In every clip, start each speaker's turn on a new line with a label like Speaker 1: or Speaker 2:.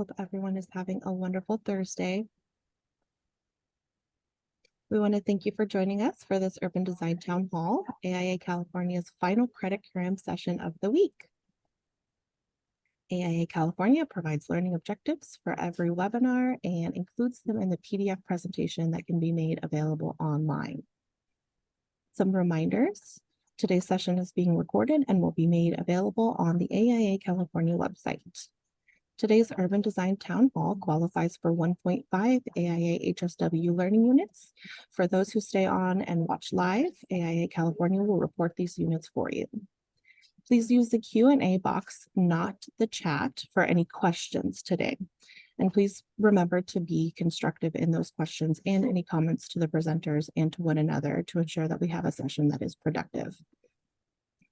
Speaker 1: Hope everyone is having a wonderful Thursday. We want to thank you for joining us for this Urban Design Town Hall, AIA California's final credit Cram session of the week. AIA California provides learning objectives for every webinar and includes them in the PDF presentation that can be made available online. Some reminders. Today's session is being recorded and will be made available on the AIA California website. Today's Urban Design Town Hall qualifies for 1.5 AIA HSW learning units. For those who stay on and watch live, AIA California will report these units for you. Please use the Q&A box, not the chat, for any questions today. And please remember to be constructive in those questions and any comments to the presenters and to one another to ensure that we have a session that is productive.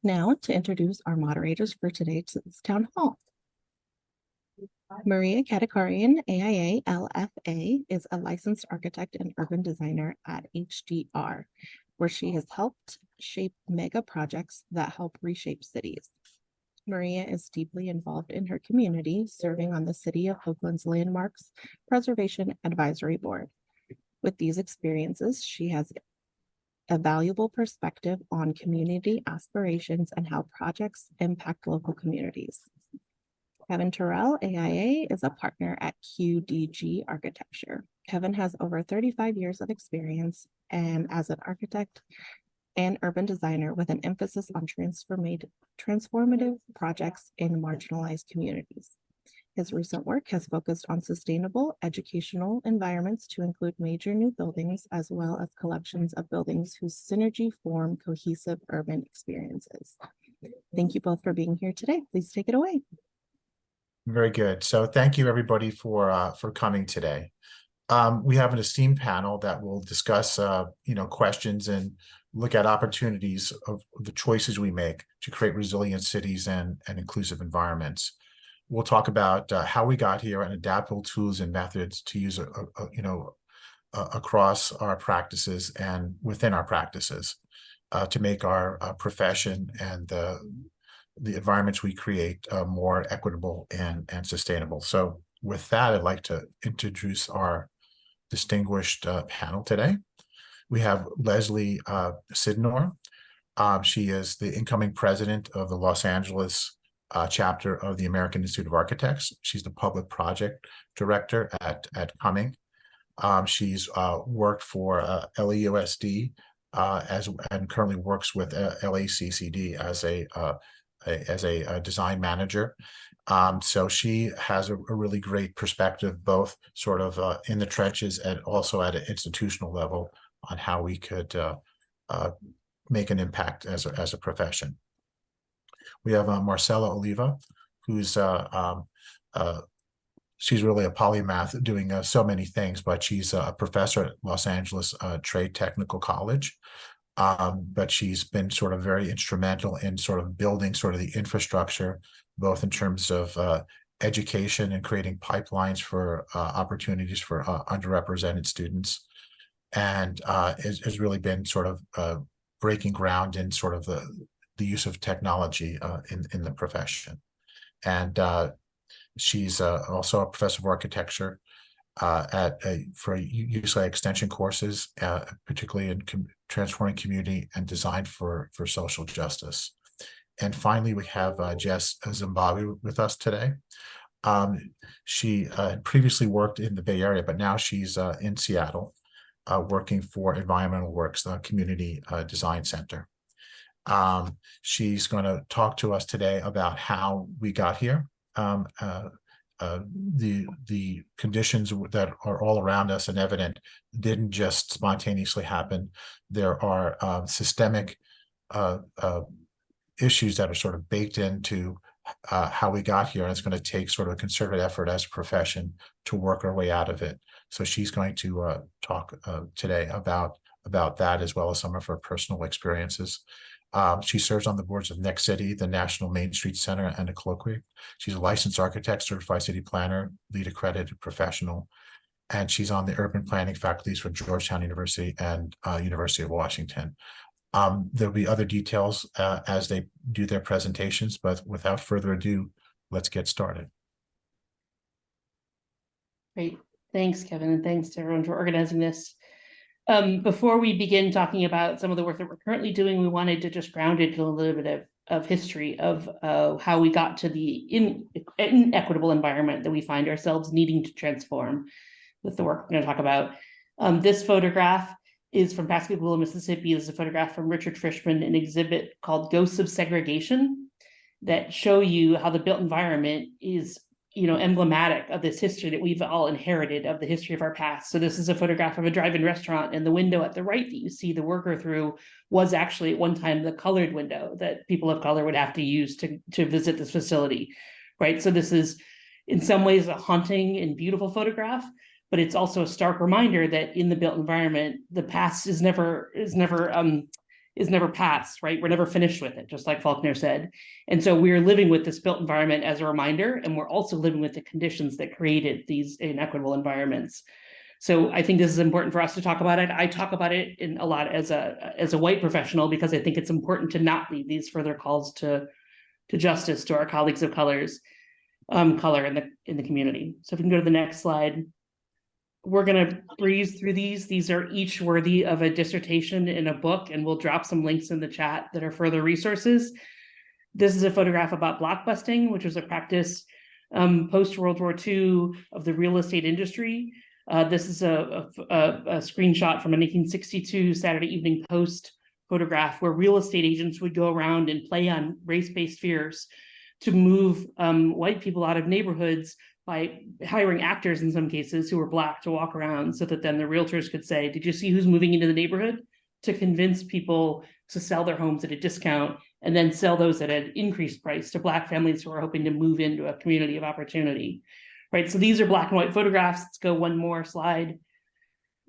Speaker 1: Now to introduce our moderators for today's town hall. Maria Katakarian, AIA LFA, is a licensed architect and urban designer at HDR, where she has helped shape mega projects that help reshape cities. Maria is deeply involved in her community, serving on the City of Oakland's Landmarks Preservation Advisory Board. With these experiences, she has a valuable perspective on community aspirations and how projects impact local communities. Kevin Terrell, AIA, is a partner at QDG Architecture. Kevin has over 35 years of experience and as an architect and urban designer with an emphasis on transformative projects in marginalized communities. His recent work has focused on sustainable educational environments to include major new buildings, as well as collections of buildings whose synergy form cohesive urban experiences. Thank you both for being here today. Please take it away.
Speaker 2: Very good. So thank you, everybody, for coming today. We have an esteemed panel that will discuss, questions and look at opportunities of the choices we make to create resilient cities and inclusive environments. We'll talk about how we got here and adaptable tools and methods to use, across our practices and within our practices to make our profession and the environments we create more equitable and sustainable. So with that, I'd like to introduce our distinguished panel today. We have Leslie Sidnor. She is the incoming president of the Los Angeles chapter of the American Institute of Architects. She's the public project director at Cumming. She's worked for LAUSD and currently works with LACCD as a design manager. So she has a really great perspective, both sort of in the trenches and also at an institutional level on how we could make an impact as a profession. We have Marcela Oliva, who's she's really a polymath doing so many things, but she's a professor at Los Angeles Trade Technical College. But she's been sort of very instrumental in sort of building sort of the infrastructure, both in terms of education and creating pipelines for opportunities for underrepresented students, and has really been sort of breaking ground in sort of the use of technology in the profession. And she's also a professor of architecture for UCLA extension courses, particularly in transforming community and design for social justice. And finally, we have Jess Zimbabwe with us today. She previously worked in the Bay Area, but now she's in Seattle, working for Environmental Works, the Community Design Center. She's going to talk to us today about how we got here, the conditions that are all around us and evident didn't just spontaneously happen. There are systemic issues that are sort of baked into how we got here, and it's going to take sort of a concerted effort as a profession to work our way out of it. So she's going to talk today about that, as well as some of her personal experiences. She serves on the boards of Next City, the National Main Street Center, and a colloquy. She's a licensed architect, certified city planner, LEED accredited professional, and she's on the urban planning faculties for Georgetown University and University of Washington. There'll be other details as they do their presentations, but without further ado, let's get started.
Speaker 3: Great. Thanks, Kevin, and thanks to everyone for organizing this. Before we begin talking about some of the work that we're currently doing, we wanted to just ground it in a little bit of history of how we got to the inequitable environment that we find ourselves needing to transform with the work we're going to talk about. This photograph is from Pascagoula, Mississippi. This is a photograph from Richard Frischman, an exhibit called Ghosts of Segregation that show you how the built environment is emblematic of this history that we've all inherited of the history of our past. So this is a photograph of a drive-in restaurant, and the window at the right that you see the worker through was actually at one time the colored window that people of color would have to use to visit this facility, right? So this is in some ways a haunting and beautiful photograph, but it's also a stark reminder that in the built environment, the past is never past, right? We're never finished with it, just like Faulkner said. And so we're living with this built environment as a reminder, and we're also living with the conditions that created these inequitable environments. So I think this is important for us to talk about it. I talk about it in a lot as a white professional, because I think it's important to not leave these further calls to justice to our colleagues of color in the community. So if we can go to the next slide. We're going to breeze through these. These are each worthy of a dissertation in a book, and we'll drop some links in the chat that are further resources. This is a photograph about blockbusting, which was a practice post-World War II of the real estate industry. This is a screenshot from a 1962 Saturday Evening Post photograph where real estate agents would go around and play on race-based fears to move white people out of neighborhoods by hiring actors in some cases who were Black to walk around, so that then the realtors could say, did you see who's moving into the neighborhood? To convince people to sell their homes at a discount and then sell those at an increased price to Black families who are hoping to move into a community of opportunity, right? So these are black and white photographs. Let's go one more slide.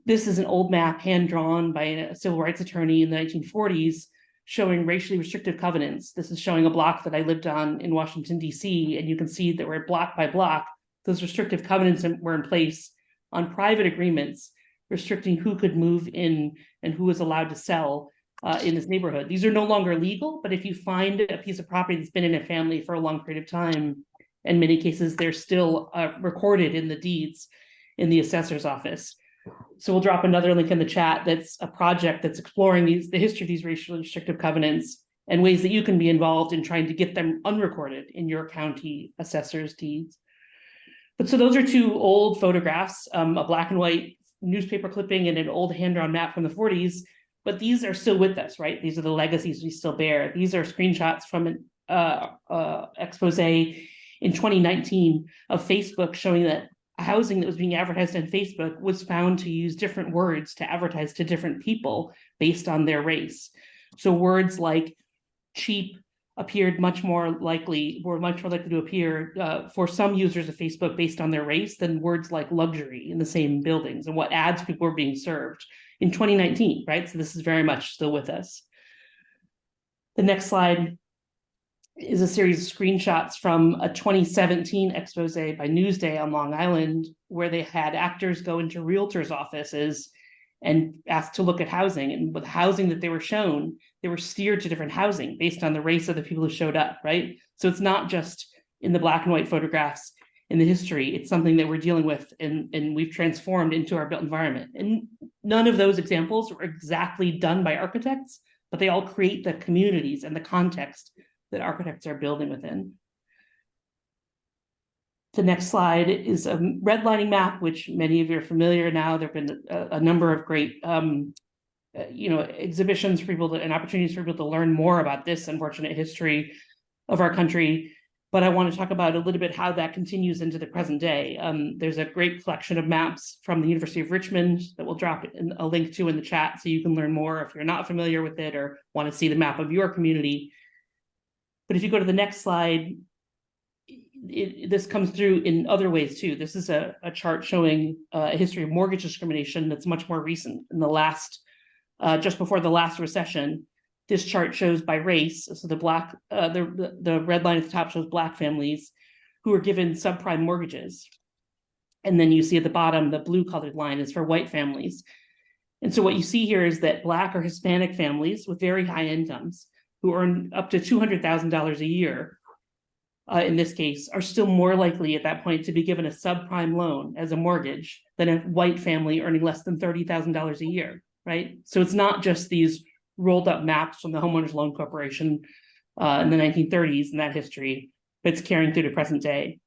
Speaker 3: This is an old map hand-drawn by a civil rights attorney in the 1940s showing racially restrictive covenants. This is showing a block that I lived on in Washington, D.C., and you can see that we're block by block. Those restrictive covenants were in place on private agreements, restricting who could move in and who was allowed to sell in this neighborhood. These are no longer legal, but if you find a piece of property that's been in a family for a long period of time, in many cases, they're still recorded in the deeds in the assessor's office. So we'll drop another link in the chat. That's a project that's exploring the history of these racially restrictive covenants and ways that you can be involved in trying to get them unrecorded in your county assessor's deeds. But so those are two old photographs, a black and white newspaper clipping and an old hand-drawn map from the 40s, but these are still with us, right? These are the legacies we still bear. These are screenshots from an expose in 2019 of Facebook showing that housing that was being advertised on Facebook was found to use different words to advertise to different people based on their race. So words like cheap were much more likely to appear for some users of Facebook based on their race than words like luxury in the same buildings and what ads people were being served in 2019, right? So this is very much still with us. The next slide is a series of screenshots from a 2017 expose by Newsday on Long Island, where they had actors go into realtors' offices and asked to look at housing. And with housing that they were shown, they were steered to different housing based on the race of the people who showed up, right? So it's not just in the black and white photographs in the history, it's something that we're dealing with and we've transformed into our built environment. And none of those examples were exactly done by architects, but they all create the communities and the context that architects are building within. The next slide is a redlining map, which many of you are familiar now. There have been a number of great exhibitions for people and opportunities for people to learn more about this unfortunate history of our country. But I want to talk about a little bit how that continues into the present day. There's a great collection of maps from the University of Richmond that we'll drop a link to in the chat so you can learn more if you're not familiar with it or want to see the map of your community. But if you go to the next slide, this comes through in other ways too. This is a chart showing a history of mortgage discrimination that's much more recent. In the last, just before the last recession, this chart shows by race. So the red line at the top shows Black families who are given subprime mortgages. And then you see at the bottom, the blue colored line is for white families. And so what you see here is that Black or Hispanic families with very high incomes who earn up to $200,000 a year in this case, are still more likely at that point to be given a subprime loan as a mortgage than a white family earning less than $30,000 a year, right? So it's not just these rolled up maps from the Homeowners Loan Corporation in the 1930s and that history, but it's carrying through to present day.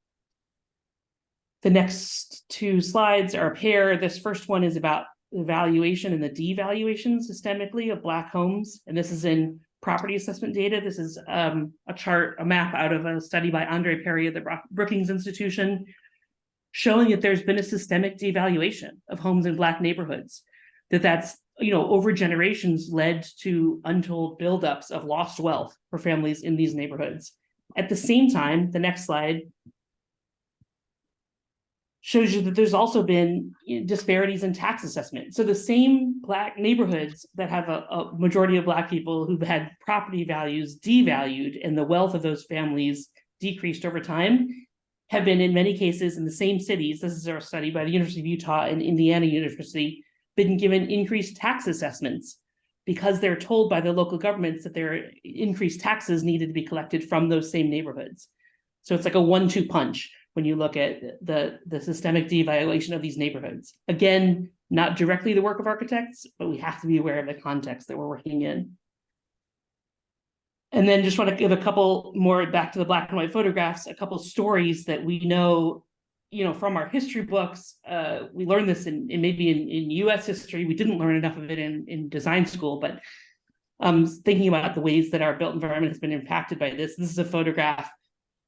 Speaker 3: The next two slides are a pair. This first one is about the valuation and the devaluation systemically of Black homes. And this is in property assessment data. This is a map out of a study by Andre Perry of the Brookings Institution, showing that there's been a systemic devaluation of homes in Black neighborhoods, that's over generations led to untold buildups of lost wealth for families in these neighborhoods. At the same time, the next slide shows you that there's also been disparities in tax assessment. So the same Black neighborhoods that have a majority of Black people who've had property values devalued and the wealth of those families decreased over time have been in many cases in the same cities. This is our study by the University of Utah and Indiana University, been given increased tax assessments because they're told by the local governments that their increased taxes needed to be collected from those same neighborhoods. So it's like a 1-2 punch when you look at the systemic devaluation of these neighborhoods. Again, not directly the work of architects, but we have to be aware of the context that we're working in. And then just want to give a couple more back to the black and white photographs, a couple stories that we know, from our history books. We learned this in maybe in US history. We didn't learn enough of it in design school, but thinking about the ways that our built environment has been impacted by this. This is a photograph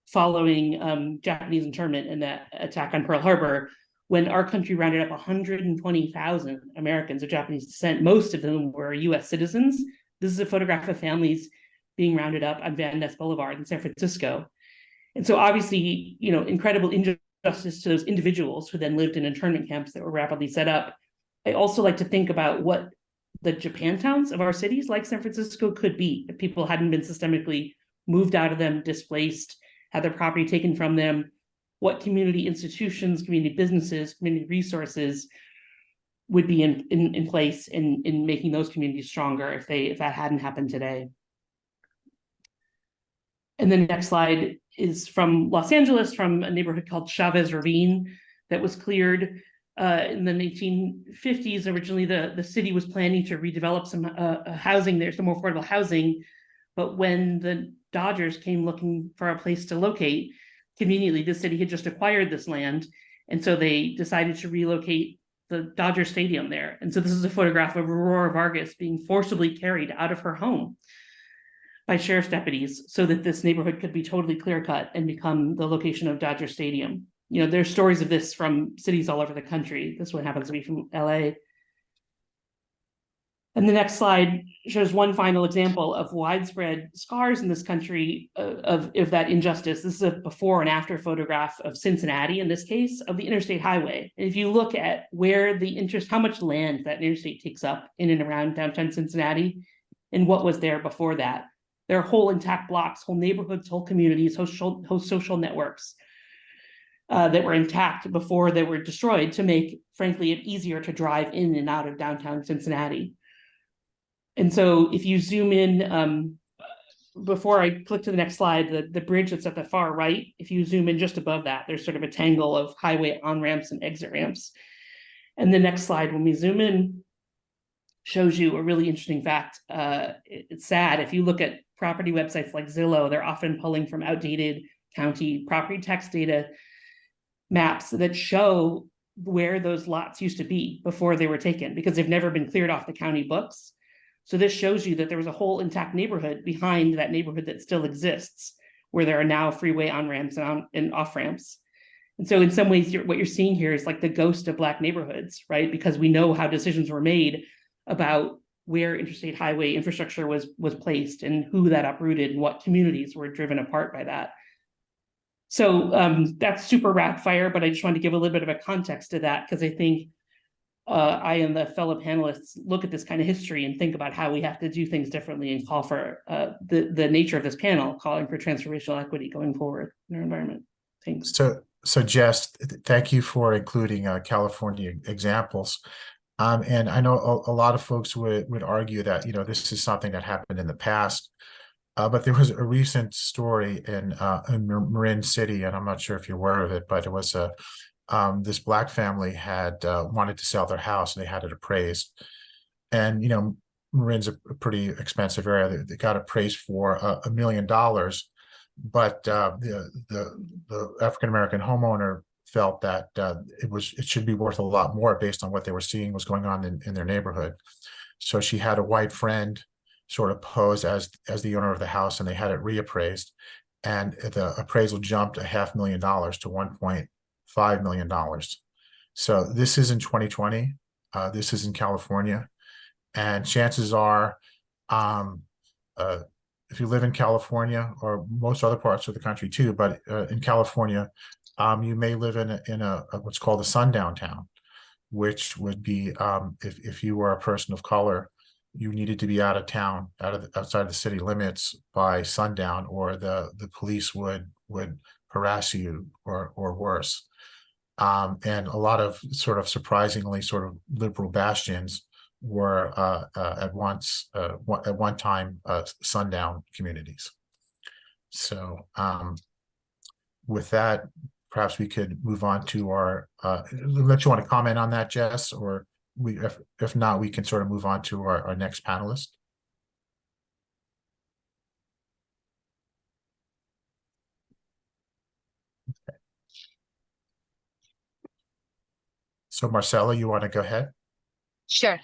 Speaker 3: following Japanese internment and the attack on Pearl Harbor, when our country rounded up 120,000 Americans of Japanese descent. Most of them were US citizens. This is a photograph of families being rounded up on Van Ness Boulevard in San Francisco. And so obviously, incredible injustice to those individuals who then lived in internment camps that were rapidly set up. I also like to think about what the Japantowns of our cities like San Francisco could be if people hadn't been systemically moved out of them, displaced, had their property taken from them, what community institutions, community businesses, community resources would be in place in making those communities stronger if that hadn't happened today. And the next slide is from Los Angeles, from a neighborhood called Chavez Ravine that was cleared in the 1950s. Originally, the city was planning to redevelop some housing there, some more affordable housing. But when the Dodgers came looking for a place to locate, conveniently, the city had just acquired this land. And so they decided to relocate the Dodger Stadium there. And so this is a photograph of Aurora Vargas being forcibly carried out of her home by sheriff's deputies so that this neighborhood could be totally clear-cut and become the location of Dodger Stadium. There's stories of this from cities all over the country. This one happens to be from LA. And the next slide shows one final example of widespread scars in this country of that injustice. This is a before and after photograph of Cincinnati, in this case, of the interstate highway. And if you look at where how much land that interstate takes up in and around downtown Cincinnati and what was there before that, there are whole intact blocks, whole neighborhoods, whole communities, whole social networks that were intact before they were destroyed to make, frankly, it easier to drive in and out of downtown Cincinnati. And so if you zoom in, before I click to the next slide, the bridge that's at the far right, if you zoom in just above that, there's sort of a tangle of highway on-ramps and exit ramps. And the next slide, when we zoom in, shows you a really interesting fact. It's sad. If you look at property websites like Zillow, they're often pulling from outdated county property tax data maps that show where those lots used to be before they were taken, because they've never been cleared off the county books. So this shows you that there was a whole intact neighborhood behind that neighborhood that still exists, where there are now freeway on-ramps and off-ramps. And so in some ways, what you're seeing here is like the ghost of Black neighborhoods, right? Because we know how decisions were made about where interstate highway infrastructure was placed and who that uprooted and what communities were driven apart by that. So that's super rapid fire, but I just wanted to give a little bit of a context to that, because I think I and the fellow panelists look at this kind of history and think about how we have to do things differently and call for the nature of this panel, calling for transformational equity going forward in our environment. Thanks.
Speaker 2: So Jess, thank you for including California examples. And I know a lot of folks would argue that, this is something that happened in the past. But there was a recent story in Marin City, and I'm not sure if you're aware of it, but it was this black family had wanted to sell their house and they had it appraised. And, Marin's a pretty expensive area. They got appraised for $1 million, but the African American homeowner felt that it should be worth a lot more based on what they were seeing was going on in their neighborhood. So she had a white friend sort of pose as the owner of the house, and they had it reappraised, and the appraisal jumped $500,000 to $1.5 million. So this is in 2020. This is in California, and chances are, if you live in California or most other parts of the country too, but in California, you may live in a what's called a sundown town, which would be if you were a person of color, you needed to be out of town, outside the city limits by sundown, or the police would harass you or worse. And a lot of sort of surprisingly sort of liberal bastions were at one time sundown communities. So with that, perhaps we could move on to our. Unless you want to comment on that, Jess, or if not, we can sort of move on to our next panelist. Okay. So Marcella, you want to go ahead?
Speaker 4: Sure.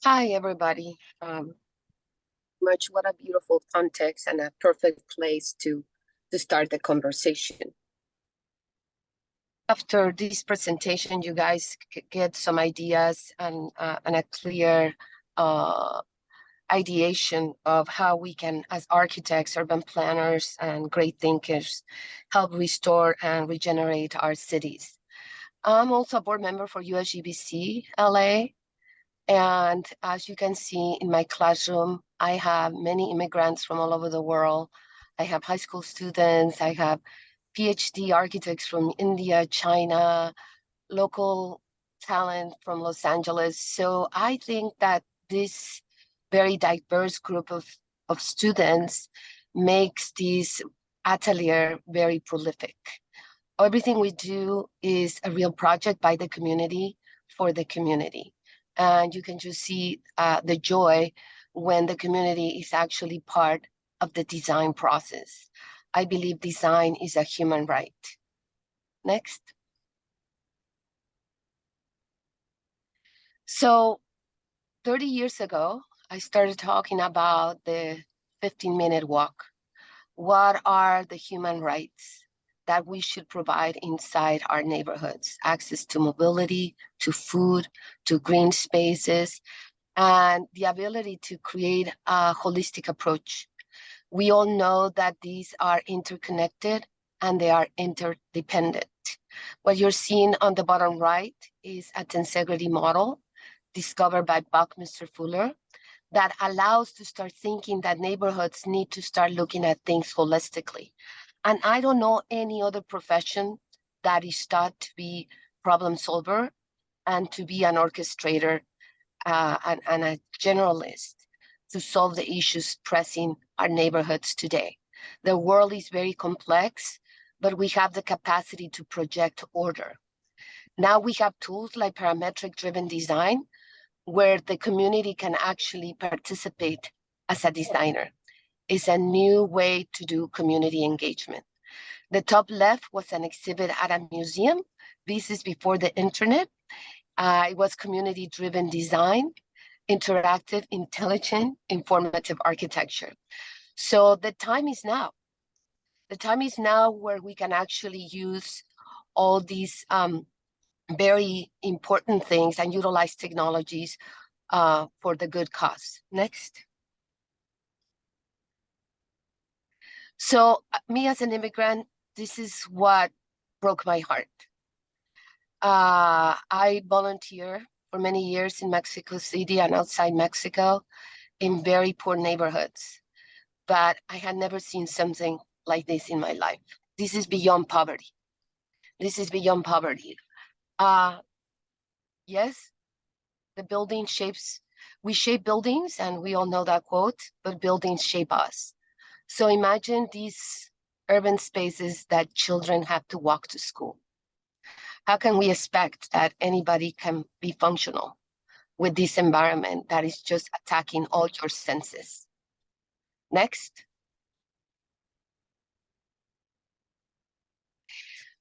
Speaker 4: Hi, everybody. What a beautiful context and a perfect place to start the conversation. After this presentation, you guys get some ideas and a clear ideation of how we can, as architects, urban planners, and great thinkers, help restore and regenerate our cities. I'm also a board member for USGBC LA. And as you can see in my classroom, I have many immigrants from all over the world. I have high school students, I have PhD architects from India, China, local talent from Los Angeles. So I think that this very diverse group of students makes this atelier very prolific. Everything we do is a real project by the community for the community. And you can just see the joy when the community is actually part of the design process. I believe design is a human right. Next. So 30 years ago, I started talking about the 15-minute walk. What are the human rights that we should provide inside our neighborhoods? Access to mobility, to food, to green spaces, and the ability to create a holistic approach. We all know that these are interconnected and they are interdependent. What you're seeing on the bottom right is a tensegrity model discovered by Buckminster Fuller that allows to start thinking that neighborhoods need to start looking at things holistically. And I don't know any other profession that is taught to be problem solver and to be an orchestrator and a generalist to solve the issues pressing our neighborhoods today. The world is very complex, but we have the capacity to project order. Now we have tools like parametric-driven design, where the community can actually participate as a designer. It's a new way to do community engagement. The top left was an exhibit at a museum. This is before the internet. It was community-driven design, interactive, intelligent, informative architecture. So the time is now. The time is now where we can actually use all these very important things and utilize technologies for the good cause. Next. So me as an immigrant, this is what broke my heart. I volunteer for many years in Mexico City and outside Mexico in very poor neighborhoods, but I had never seen something like this in my life. This is beyond poverty. This is beyond poverty. Yes, the building shapes, we shape buildings, and we all know that quote, but buildings shape us. So imagine these urban spaces that children have to walk to school. How can we expect that anybody can be functional with this environment that is just attacking all your senses? Next.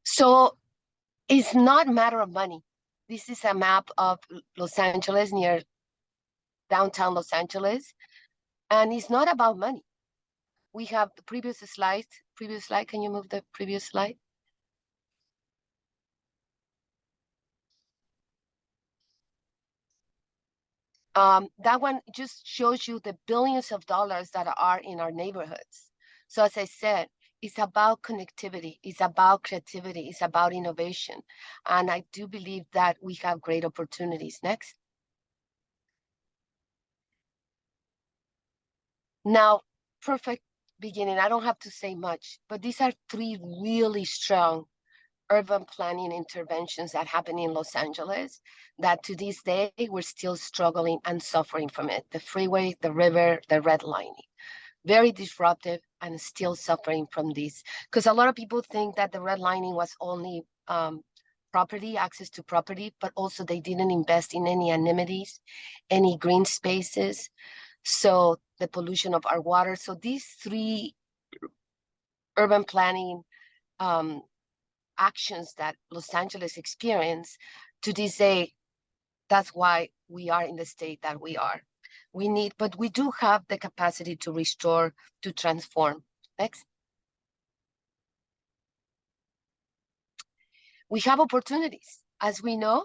Speaker 4: So it's not a matter of money. This is a map of Los Angeles, near downtown Los Angeles, and it's not about money. We have the previous slide. Can you move the previous slide? That one just shows you the billions of dollars that are in our neighborhoods. So as I said, it's about connectivity, it's about creativity, it's about innovation. And I do believe that we have great opportunities. Next. Now, perfect beginning. I don't have to say much, but these are three really strong urban planning interventions that happen in Los Angeles that to this day, we're still struggling and suffering from it. The freeway, the river, the redlining. Very disruptive and still suffering from this. Because a lot of people think that the redlining was only property, access to property, but also they didn't invest in any amenities, any green spaces. So the pollution of our water. So these three urban planning actions that Los Angeles experienced to this day, that's why we are in the state that we are. But we do have the capacity to restore, to transform. Next. We have opportunities. As we know,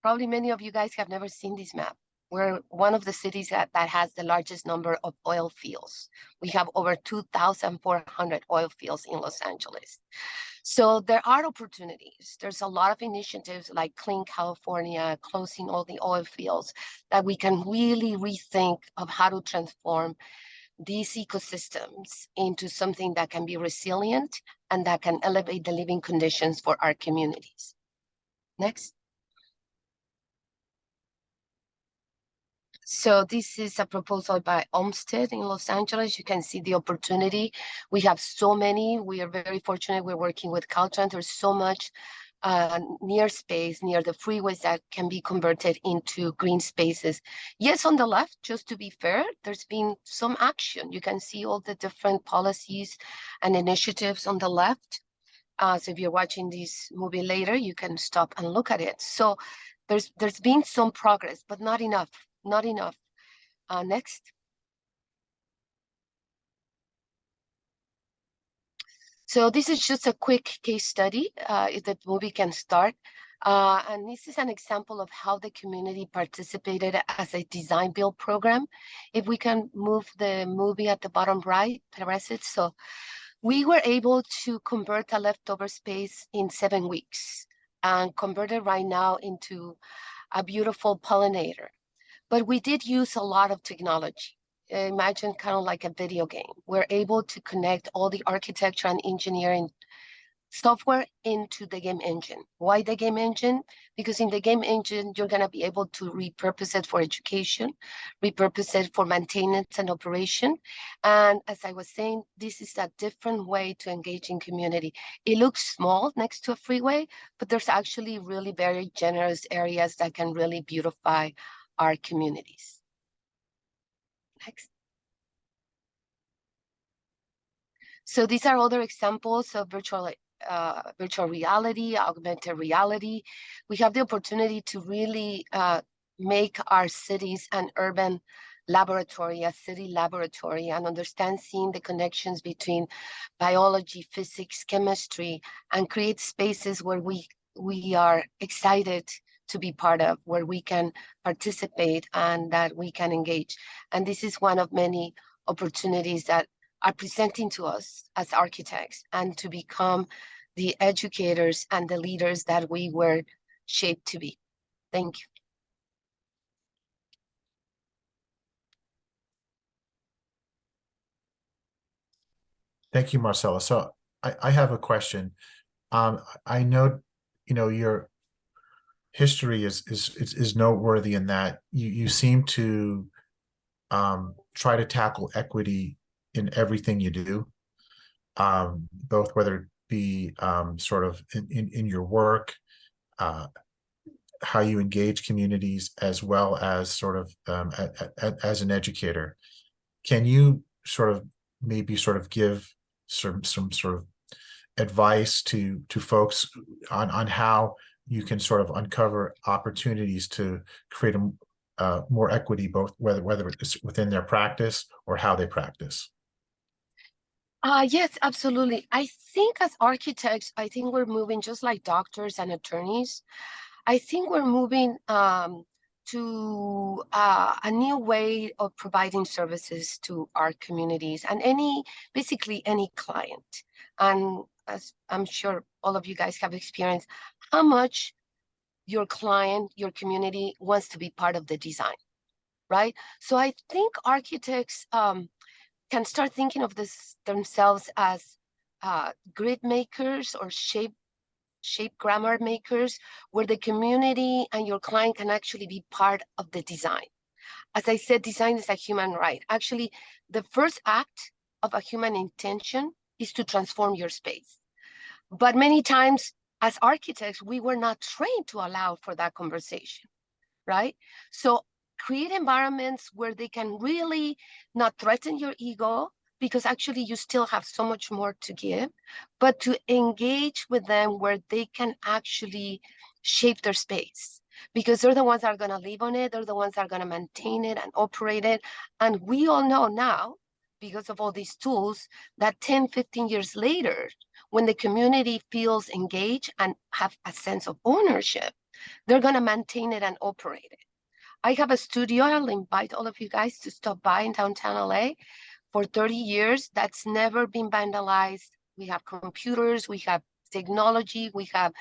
Speaker 4: probably many of you guys have never seen this map. We're one of the cities that has the largest number of oil fields. We have over 2,400 oil fields in Los Angeles. So there are opportunities. There's a lot of initiatives like Clean California, closing all the oil fields, that we can really rethink of how to transform these ecosystems into something that can be resilient and that can elevate the living conditions for our communities. Next. So this is a proposal by Olmsted in Los Angeles. You can see the opportunity. We have so many. We are very fortunate. We're working with Caltrans. There's so much near space, near the freeways that can be converted into green spaces. Yes, on the left, just to be fair, there's been some action. You can see all the different policies and initiatives on the left. So if you're watching this movie later, you can stop and look at it. So there's been some progress, but not enough. Not enough. Next. So this is just a quick case study. If the movie can start. And this is an example of how the community participated as a design build program. If we can move the movie at the bottom right, press it. So we were able to convert a leftover space in 7 weeks and convert it right now into a beautiful pollinator. But we did use a lot of technology. Imagine kind of like a video game. We're able to connect all the architecture and engineering software into the game engine. Why the game engine? Because in the game engine, you're going to be able to repurpose it for education, repurpose it for maintenance and operation. And as I was saying, this is a different way to engage in community. It looks small next to a freeway, but there's actually really very generous areas that can really beautify our communities. Next. So these are other examples of virtual reality, augmented reality. We have the opportunity to really make our cities an urban laboratory, a city laboratory, and understand seeing the connections between biology, physics, chemistry, and create spaces where we are excited to be part of, where we can participate and that we can engage. And this is one of many opportunities that are presenting to us as architects and to become the educators and the leaders that we were shaped to be. Thank you.
Speaker 2: Thank you, Marcela. So I have a question. I know, your history is noteworthy in that you seem to try to tackle equity in everything you do, both whether it be sort of in your work, how you engage communities, as well as sort of as an educator. Can you sort of maybe sort of give some sort of advice to folks on how you can sort of uncover opportunities to create a more equity, both whether it's within their practice or how they practice?
Speaker 4: Yes, absolutely. I think as architects, I think we're moving just like doctors and attorneys. I think we're moving to a new way of providing services to our communities and basically any client. And as I'm sure all of you guys have experienced, how much your client, your community wants to be part of the design, right? So I think architects can start thinking of themselves as grid makers or shape grammar makers, where the community and your client can actually be part of the design. As I said, design is a human right. Actually, the first act of a human intention is to transform your space. But many times as architects, we were not trained to allow for that conversation, right? So create environments where they can really not threaten your ego, because actually you still have so much more to give, but to engage with them where they can actually shape their space, because they're the ones that are going to live on it. They're the ones that are going to maintain it and operate it. And we all know now, because of all these tools, that 10, 15 years later, when the community feels engaged and have a sense of ownership, they're going to maintain it and operate it. I have a studio. I'll invite all of you guys to stop by in downtown LA. For 30 years, that's never been vandalized. We have computers, we have technology, we have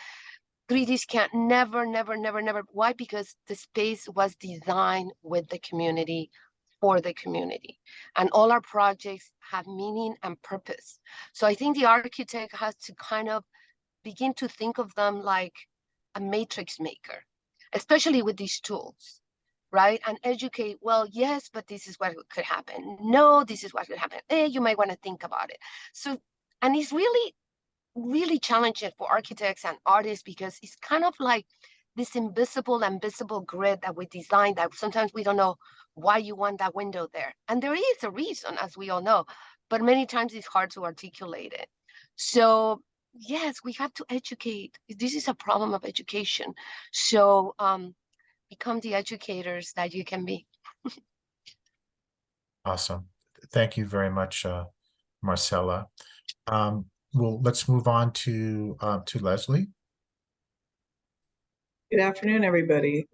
Speaker 4: 3D scan. Never, never, never, never. Why? Because the space was designed with the community, for the community. And all our projects have meaning and purpose. So I think the architect has to kind of begin to think of them like a matrix maker, especially with these tools, right? And educate, well, yes, but this is what could happen. No, this is what could happen. You might want to think about it. So, and it's really, really challenging for architects and artists, because it's kind of like this invisible and visible grid that we design that sometimes we don't know why you want that window there. And there is a reason, as we all know, but many times it's hard to articulate it. So yes, we have to educate. This is a problem of education. So become the educators that you can be.
Speaker 2: Awesome. Thank you very much, Marcela. Well, let's move on to Leslie.
Speaker 5: Good afternoon, everybody.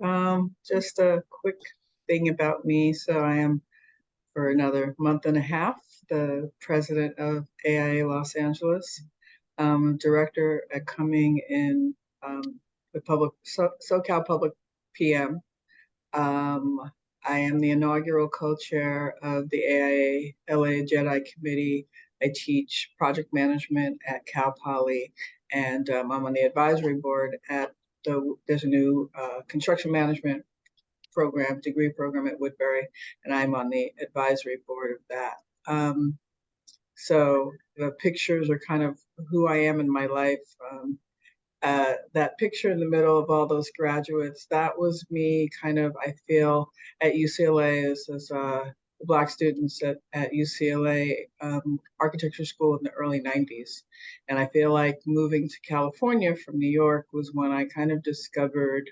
Speaker 5: Just a quick thing about me. So I am, for another month and a half, the president of AIA Los Angeles, director at Coming in the SoCal Public PM. I am the inaugural co-chair of the AIA LA Jedi Committee. I teach project management at Cal Poly, and I'm on the advisory board at there's a new construction management degree program at Woodbury, and I'm on the advisory board of that. So the pictures are kind of who I am in my life. That picture in the middle of all those graduates, that was me kind of, I feel, at UCLA as Black students at UCLA architecture school in the early 90s. And I feel like moving to California from New York was when I kind of discovered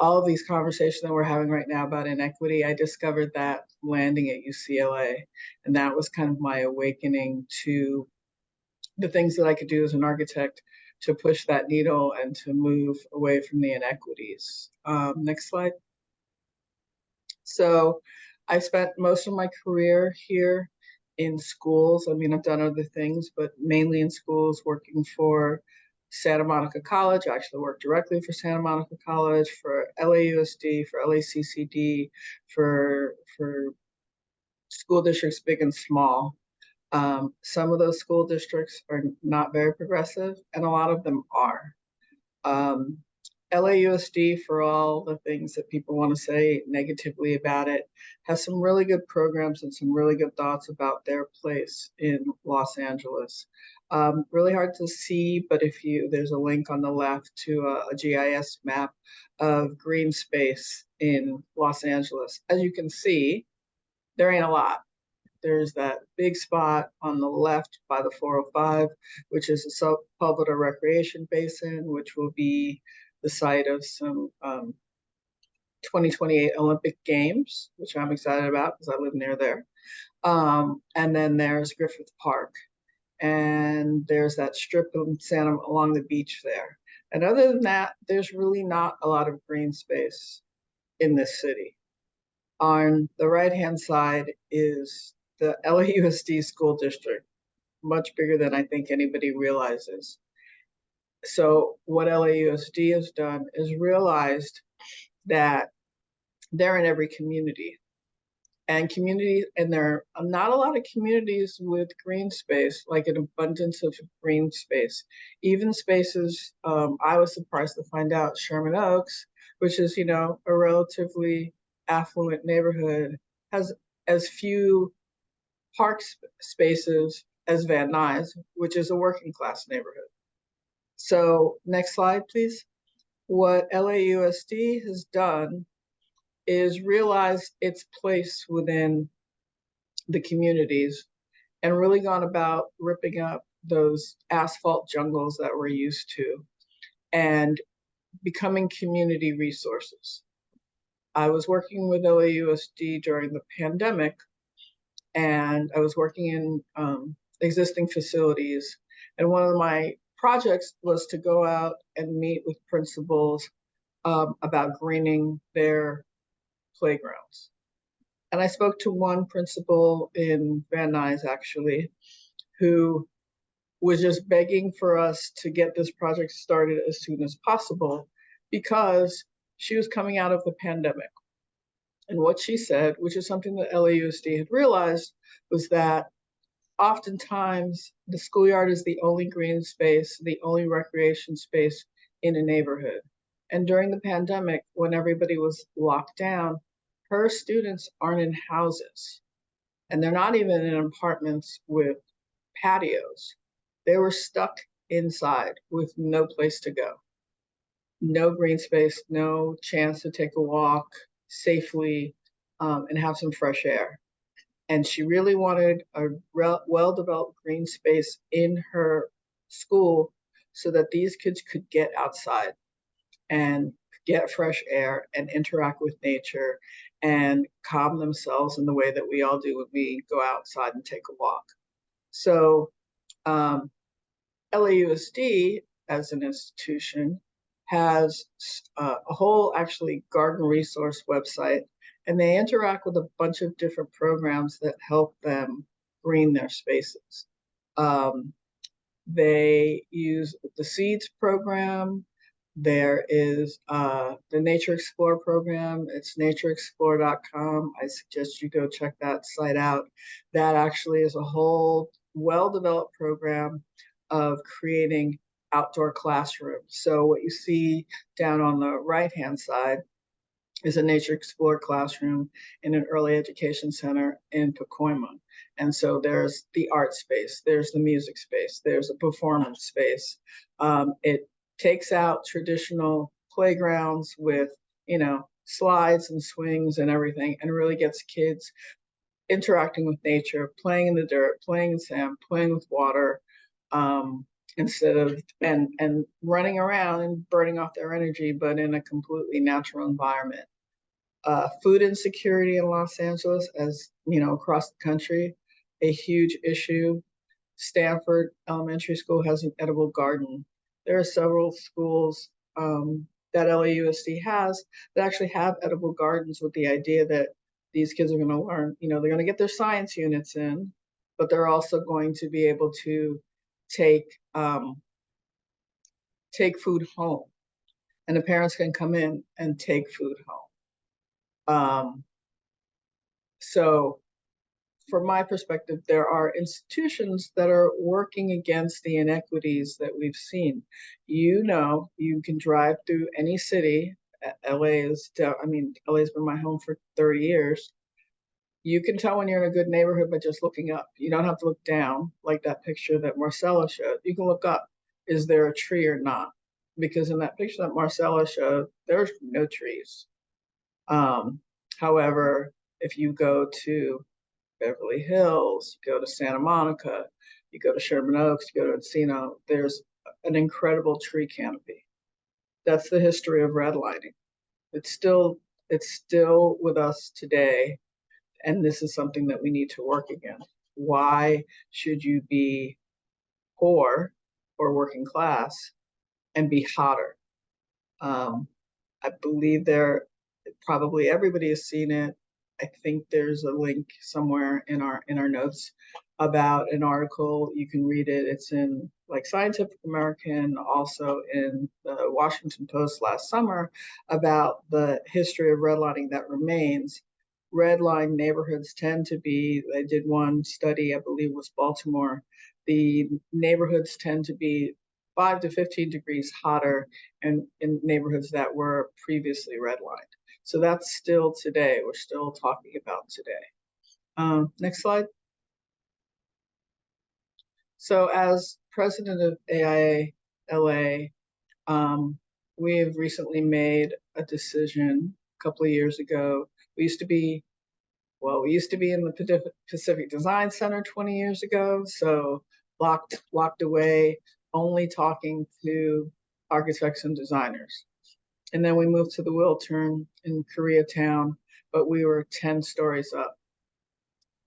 Speaker 5: all of these conversations that we're having right now about inequity. I discovered that landing at UCLA. And that was kind of my awakening to the things that I could do as an architect to push that needle and to move away from the inequities. Next slide. So I spent most of my career here in schools. I mean, I've done other things, but mainly in schools, working for Santa Monica College. I actually worked directly for Santa Monica College, for LAUSD, for LACCD, for school districts big and small. Some of those school districts are not very progressive, and a lot of them are. LAUSD, for all the things that people want to say negatively about it, has some really good programs and some really good thoughts about their place in Los Angeles. Really hard to see, but there's a link on the left to a GIS map of green space in Los Angeles. As you can see, there ain't a lot. There's that big spot on the left by the 405, which is a Sepulveda Recreation Basin, which will be the site of some 2028 Olympic Games, which I'm excited about because I live near there. And then there's Griffith Park, and there's that strip of Santa along the beach there. And other than that, there's really not a lot of green space in this city. On the right-hand side is the LAUSD school district, much bigger than I think anybody realizes. So what LAUSD has done is realized that they're in every community. And there are not a lot of communities with green space, like an abundance of green space. Even spaces, I was surprised to find out Sherman Oaks, which is, a relatively affluent neighborhood, has as few park spaces as Van Nuys, which is a working class neighborhood. So next slide, please. What LAUSD has done is realized its place within the communities and really gone about ripping up those asphalt jungles that we're used to and becoming community resources. I was working with LAUSD during the pandemic, and I was working in existing facilities. And one of my projects was to go out and meet with principals about greening their playgrounds. And I spoke to one principal in Van Nuys, actually, who was just begging for us to get this project started as soon as possible because she was coming out of the pandemic. And what she said, which is something that LAUSD had realized, was that oftentimes the schoolyard is the only green space, the only recreation space in a neighborhood. And during the pandemic, when everybody was locked down, her students aren't in houses, and they're not even in apartments with patios. They were stuck inside with no place to go, no green space, no chance to take a walk safely and have some fresh air. And she really wanted a well-developed green space in her school so that these kids could get outside and get fresh air and interact with nature and calm themselves in the way that we all do when we go outside and take a walk. So LAUSD as an institution has a whole actually garden resource website, and they interact with a bunch of different programs that help them green their spaces. They use the Seeds program. There is the Nature Explore program. It's natureexplore.com. I suggest you go check that site out. That actually is a whole well-developed program of creating outdoor classrooms. So what you see down on the right-hand side is a Nature Explore classroom in an early education center in Pacoima. And so there's the art space, there's the music space, there's a performance space. It takes out traditional playgrounds with, slides and swings and everything, and really gets kids interacting with nature, playing in the dirt, playing in sand, playing with water, instead of and running around and burning off their energy, but in a completely natural environment. Food insecurity in Los Angeles, as across the country, a huge issue. Stanford Elementary School has an edible garden. There are several schools that LAUSD has that actually have edible gardens with the idea that these kids are going to learn, they're going to get their science units in, but they're also going to be able to take food home, and the parents can come in and take food home. So from my perspective, there are institutions that are working against the inequities that we've seen. You know, you can drive through any city. LA is, I mean, LA's been my home for 30 years. You can tell when you're in a good neighborhood by just looking up. You don't have to look down like that picture that Marcella showed. You can look up. Is there a tree or not? Because in that picture that Marcella showed, there's no trees. However, if you go to Beverly Hills, you go to Santa Monica, you go to Sherman Oaks, you go to Encino, there's an incredible tree canopy. That's the history of redlining. It's still with us today, and this is something that we need to work against. Why should you be poor or working class and be hotter? I believe probably everybody has seen it. I think there's a link somewhere in our notes about an article. You can read it. It's in like Scientific American, also in the Washington Post last summer, about the history of redlining that remains. Redline neighborhoods tend to be, I did one study, I believe was Baltimore. The neighborhoods tend to be 5 to 15 degrees hotter in neighborhoods that were previously redlined. So that's still today. We're still talking about today. Next slide. So as president of AIA LA, we have recently made a decision a couple of years ago. We used to be in the Pacific Design Center 20 years ago, so locked away, only talking to architects and designers. And then we moved to the Wiltern in Koreatown, but we were 10 stories up.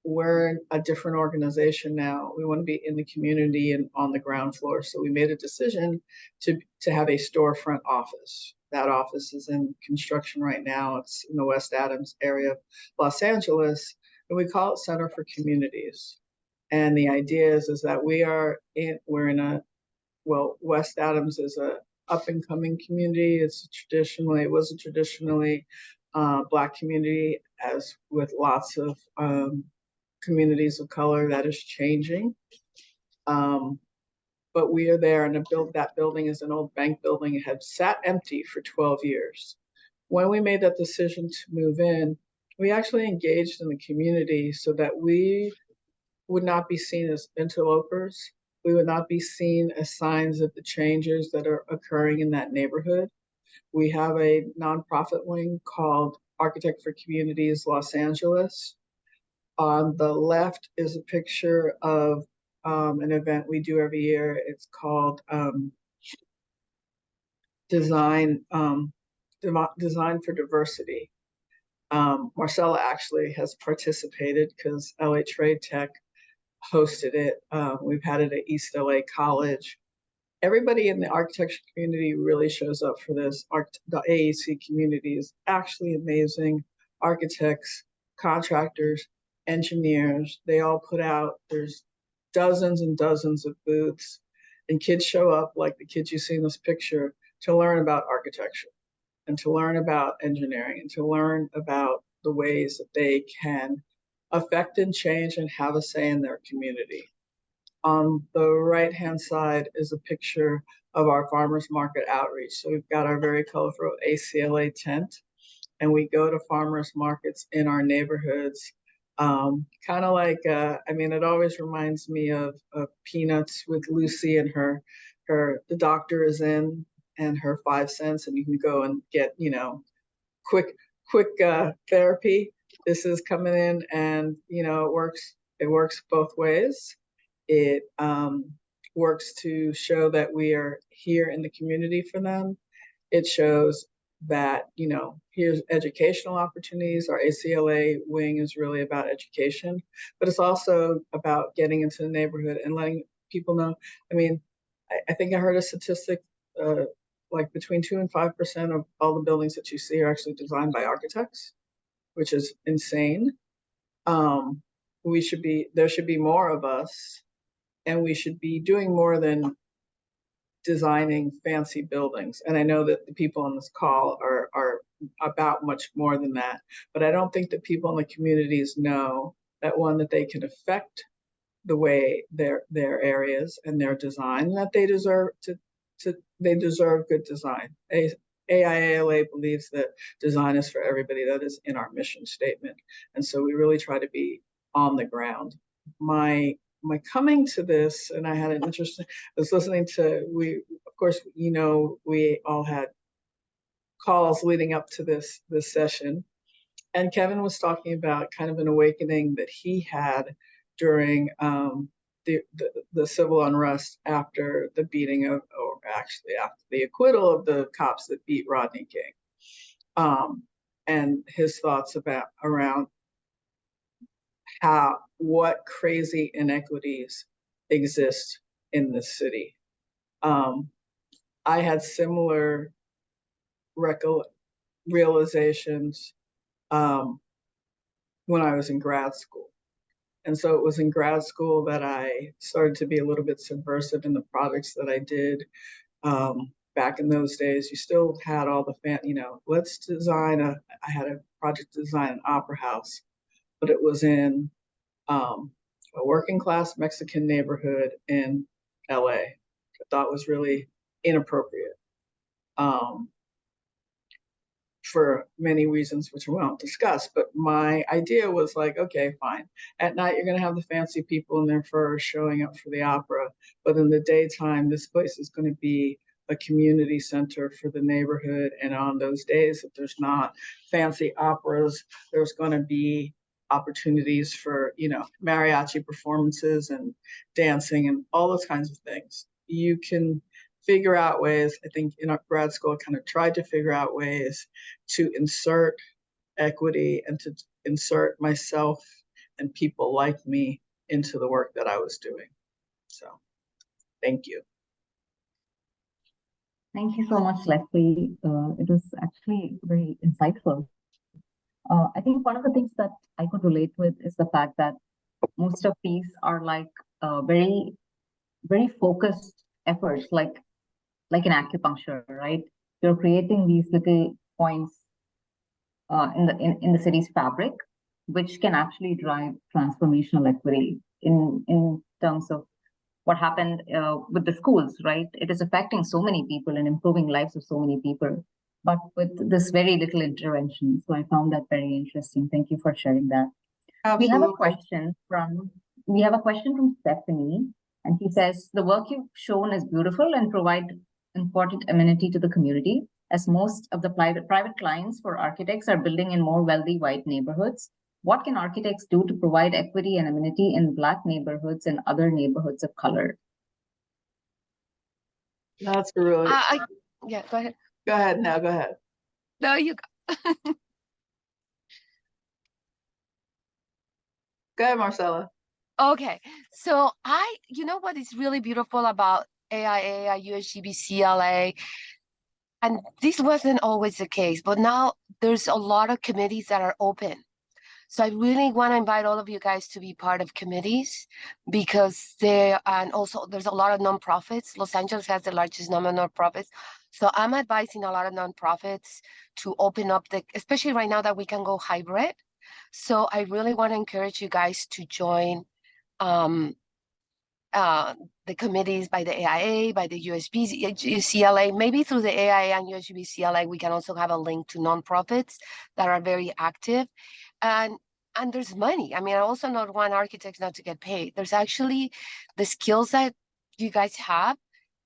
Speaker 5: We're a different organization now. We want to be in the community and on the ground floor. So we made a decision to have a storefront office. That office is in construction right now. It's in the West Adams area of Los Angeles, and we call it Center for Communities. And the idea is that West Adams is a up and coming community. It was a traditionally Black community, as with lots of communities of color. That is changing. But we are there, and that building is an old bank building. It had sat empty for 12 years. When we made that decision to move in, we actually engaged in the community so that we would not be seen as interlopers. We would not be seen as signs of the changes that are occurring in that neighborhood. We have a nonprofit wing called Architect for Communities Los Angeles. On the left is a picture of an event we do every year. It's called Design for Diversity. Marcella actually has participated because LA Trade Tech hosted it. We've had it at East LA College. Everybody in the architecture community really shows up for this. The AEC community is actually amazing. Architects, contractors, engineers, they all put out, there's dozens and dozens of booths, and kids show up like the kids you see in this picture to learn about architecture and to learn about engineering and to learn about the ways that they can affect and change and have a say in their community. On the right-hand side is a picture of our farmers market outreach. So we've got our very colorful ACLA tent, and we go to farmers markets in our neighborhoods. Kind of like, it always reminds me of Peanuts with Lucy and the doctor is in and her 5 cents, and you can go and get, quick therapy. This is coming in, and it works both ways. It works to show that we are here in the community for them. It shows that, here's educational opportunities. Our ACLA wing is really about education, but it's also about getting into the neighborhood and letting people know. I think I heard a statistic, like between 2 and 5% of all the buildings that you see are actually designed by architects, which is insane. There should be more of us, and we should be doing more than designing fancy buildings. And I know that the people on this call are about much more than that, but I don't think that people in the communities know that they can affect the way their areas and their design, and that they deserve good design. AIALA believes that design is for everybody. That is in our mission statement, and so we really try to be on the ground. My coming to this, and I had an interesting. I was listening to of course, we all had calls leading up to this session, and Kevin was talking about kind of an awakening that he had during the civil unrest after the beating of, or actually after the acquittal of the cops that beat Rodney King, and his thoughts around what crazy inequities exist in this city. I had similar realizations when I was in grad school. And so it was in grad school that I started to be a little bit subversive in the projects that I did. Back in those days, you still had all the let's design I had a project to design an opera house, but it was in a working class Mexican neighborhood in LA. I thought was really inappropriate. For many reasons, which we won't discuss, but my idea was like, okay, fine. At night, you're going to have the fancy people in their furs showing up for the opera, but in the daytime, this place is going to be a community center for the neighborhood. And on those days, if there's not fancy operas, there's going to be opportunities for, mariachi performances and dancing and all those kinds of things. You can figure out ways. I think in our grad school, I kind of tried to figure out ways to insert equity and to insert myself and people like me into the work that I was doing. So thank you.
Speaker 6: Thank you so much, Leslie. It was actually very insightful. I think one of the things that I could relate with is the fact that most of these are like very, very focused efforts, like in acupuncture, right? You're creating these little points in the city's fabric, which can actually drive transformational equity in terms of what happened with the schools, right? It is affecting so many people and improving lives of so many people, but with this very little intervention. So I found that very interesting. Thank you for sharing that.
Speaker 5: Absolutely.
Speaker 6: We have a question from Stephanie, and she says, the work you've shown is beautiful and provide important amenity to the community, as most of the private clients for architects are building in more wealthy white neighborhoods. What can architects do to provide equity and amenity in Black neighborhoods and other neighborhoods of color?
Speaker 5: That's really.
Speaker 4: Yeah, go ahead.
Speaker 5: Go ahead now. Go ahead.
Speaker 4: No, you go.
Speaker 5: Go ahead, Marcella.
Speaker 4: Okay, so you know what is really beautiful about AIA, USGB, CLA, and this wasn't always the case, but now there's a lot of committees that are open. So I really want to invite all of you guys to be part of committees, because and also there's a lot of nonprofits. Los Angeles has the largest number of nonprofits. So I'm advising a lot of nonprofits to open up especially right now that we can go hybrid. So I really want to encourage you guys to join the committees by the AIA, by the USB, UCLA, maybe through the AIA and USB CLA, we can also have a link to nonprofits that are very active. And there's money. I mean, I also don't want architects not to get paid. There's actually the skills that you guys have,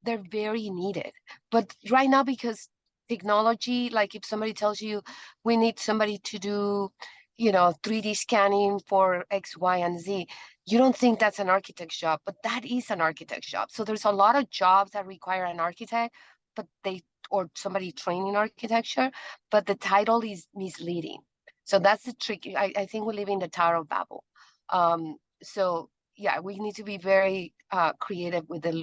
Speaker 4: they're very needed. But right now, because technology, like if somebody tells you we need somebody to do, 3D scanning for X, Y, and Z, you don't think that's an architect's job, but that is an architect's job. So there's a lot of jobs that require an architect, or somebody trained in architecture, but the title is misleading. So that's the trick. I think we live in the Tower of Babel. So yeah, we need to be very creative with the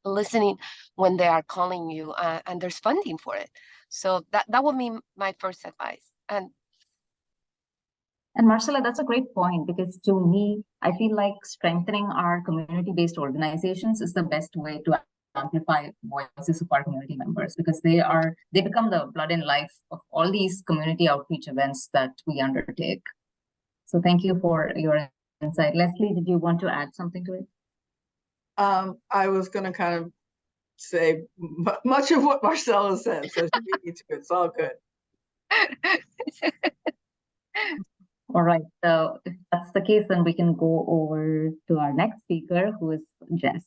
Speaker 4: listening when they are calling you, and there's funding for it. So that would be my first advice.
Speaker 6: And Marcella, that's a great point, because to me, I feel like strengthening our community-based organizations is the best way to amplify voices of our community members, because they become the blood and life of all these community outreach events that we undertake. So thank you for your insight. Leslie, did you want to add something to it?
Speaker 5: I was going to kind of say much of what Marcella said, so she beat me to it. It's all good.
Speaker 6: All right. So if that's the case, then we can go over to our next speaker, who is Jess.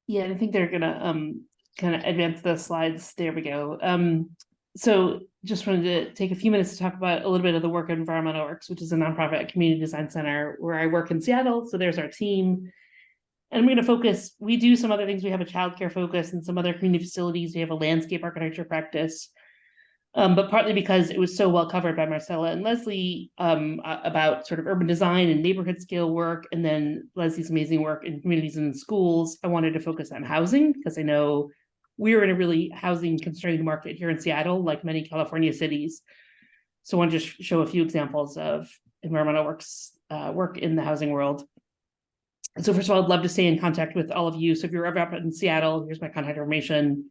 Speaker 3: Yeah, I think they're gonna kind of advance the slides. There we go. So just wanted to take a few minutes to talk about a little bit of the work of Environmental Works, which is a nonprofit community design center where I work in Seattle. So there's our team. And I'm going to focus, we do some other things. We have a childcare focus and some other community facilities. We have a landscape architecture practice. But partly because it was so well covered by Marcella and Leslie about sort of urban design and neighborhood scale work, and then Leslie's amazing work in communities and in schools, I wanted to focus on housing because I know we're in a really housing constrained market here in Seattle, like many California cities. So I want to just show a few examples of Environmental Works work in the housing world. So first of all, I'd love to stay in contact with all of you. So if you're ever up in Seattle, here's my contact information.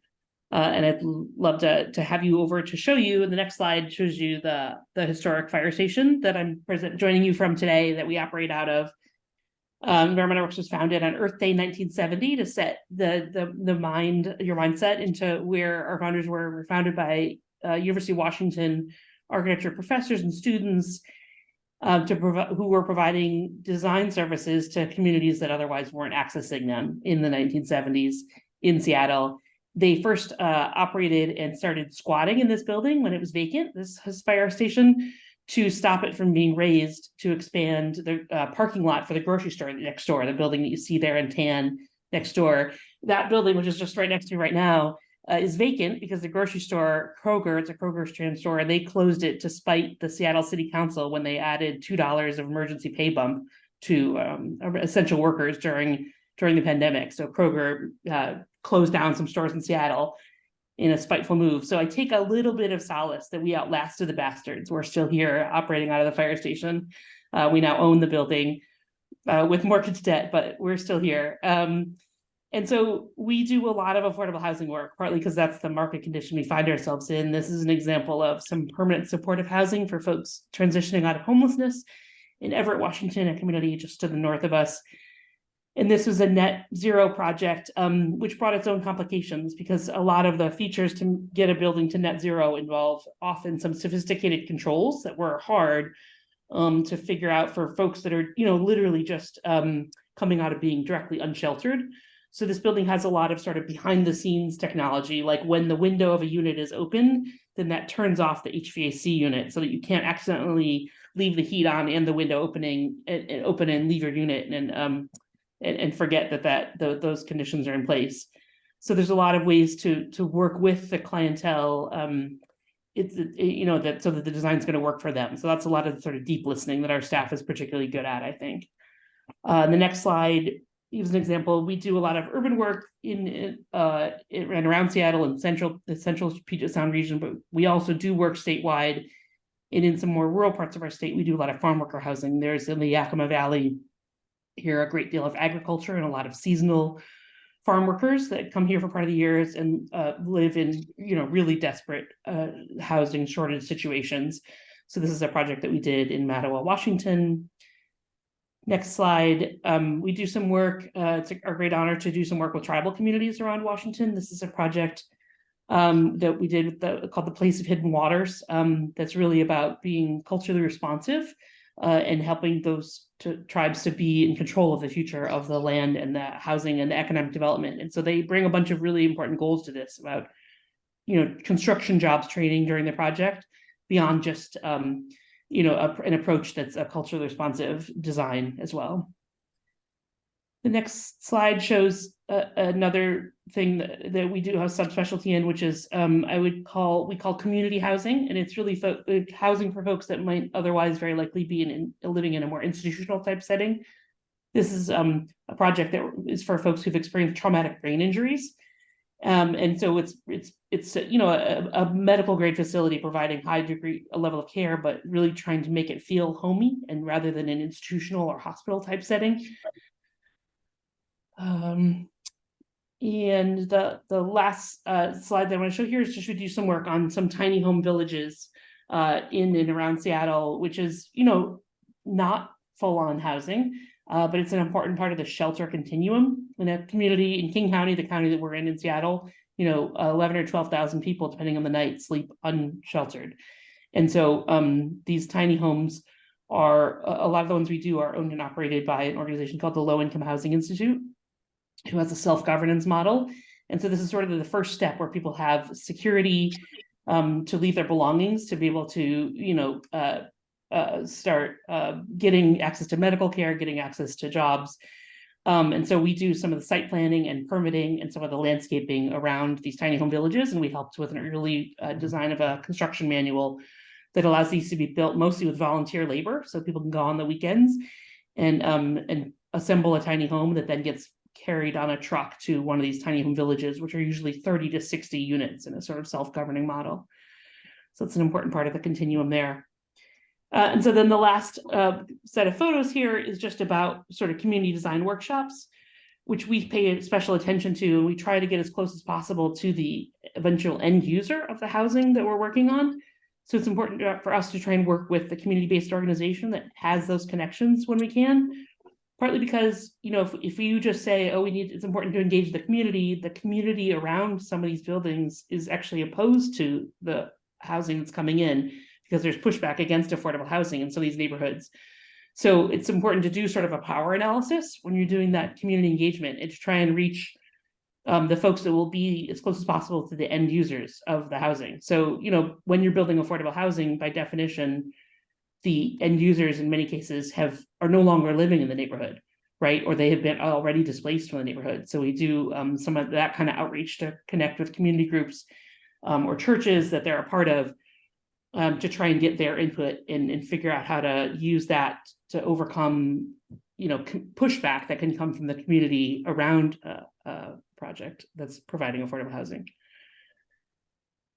Speaker 3: And I'd love to have you over to show you. And the next slide shows you the historic fire station that I'm joining you from today that we operate out of. Environmental Works was founded on Earth Day 1970 to set your mindset into where our founders were. We're founded by University of Washington architecture professors and students who were providing design services to communities that otherwise weren't accessing them in the 1970s in Seattle. They first operated and started squatting in this building when it was vacant, this fire station, to stop it from being razed to expand the parking lot for the grocery store next door, the building that you see there in tan next door. That building, which is just right next to me right now, is vacant because the grocery store, Kroger, it's a Kroger strand store, they closed it to spite the Seattle City Council when they added $2 of emergency pay bump to essential workers during the pandemic. So Kroger closed down some stores in Seattle in a spiteful move. So I take a little bit of solace that we outlasted the bastards. We're still here operating out of the fire station. We now own the building with mortgage debt, but we're still here. And so we do a lot of affordable housing work, partly because that's the market condition we find ourselves in. This is an example of some permanent supportive housing for folks transitioning out of homelessness in Everett, Washington, a community just to the north of us. And this was a net zero project, which brought its own complications because a lot of the features to get a building to net zero involve often some sophisticated controls that were hard to figure out for folks that are, literally just coming out of being directly unsheltered. So this building has a lot of sort of behind the scenes technology, like when the window of a unit is open, then that turns off the HVAC unit so that you can't accidentally leave the heat on and the window opening and open and leave your unit and forget that those conditions are in place. So there's a lot of ways to work with the clientele. So that the design's going to work for them. So that's a lot of sort of deep listening that our staff is particularly good at, I think. The next slide gives an example. We do a lot of urban work in and around Seattle and the central Puget Sound region, but we also do work statewide. And in some more rural parts of our state, we do a lot of farm worker housing. There's in the Yakima Valley here a great deal of agriculture and a lot of seasonal farm workers that come here for part of the years and live in really desperate housing shortage situations. So this is a project that we did in Mattawa, Washington. Next slide. We do some work. It's our great honor to do some work with tribal communities around Washington. This is a project that we did called the Place of Hidden Waters. That's really about being culturally responsive and helping those tribes to be in control of the future of the land and the housing and the economic development. And so they bring a bunch of really important goals to this about, construction jobs training during the project beyond just, an approach that's a culturally responsive design as well. The next slide shows another thing that we do have subspecialty in, which is we call community housing, and it's really housing for folks that might otherwise very likely be living in a more institutional type setting. This is a project that is for folks who've experienced traumatic brain injuries, and so it's a medical grade facility providing a level of care, but really trying to make it feel homey and rather than an institutional or hospital type setting. And the last slide that I want to show here is to show you some work on some tiny home villages in and around Seattle, which is, not full-on housing, but it's an important part of the shelter continuum in a community in King County, the county that we're in Seattle. 11 or 12,000 people, depending on the night, sleep unsheltered. And so these tiny homes are, a lot of the ones we do are owned and operated by an organization called the Low Income Housing Institute, who has a self-governance model. And so this is sort of the first step where people have security to leave their belongings, to be able to, start getting access to medical care, getting access to jobs. And so we do some of the site planning and permitting and some of the landscaping around these tiny home villages. And we helped with an early design of a construction manual that allows these to be built mostly with volunteer labor. So people can go on the weekends and assemble a tiny home that then gets carried on a truck to one of these tiny home villages, which are usually 30 to 60 units in a sort of self-governing model. So it's an important part of the continuum there. And so then the last set of photos here is just about sort of community design workshops, which we pay special attention to, and we try to get as close as possible to the eventual end user of the housing that we're working on. So it's important for us to try and work with the community-based organization that has those connections when we can, partly because, if you just say, oh, it's important to engage the community around some of these buildings is actually opposed to the housing that's coming in, because there's pushback against affordable housing in some of these neighborhoods. So it's important to do sort of a power analysis when you're doing that community engagement, and to try and reach the folks that will be as close as possible to the end users of the housing. So, when you're building affordable housing, by definition, the end users in many cases are no longer living in the neighborhood, right? Or they have been already displaced from the neighborhood. So we do some of that kind of outreach to connect with community groups or churches that they're a part of, to try and get their input and figure out how to use that to overcome, pushback that can come from the community around a project that's providing affordable housing.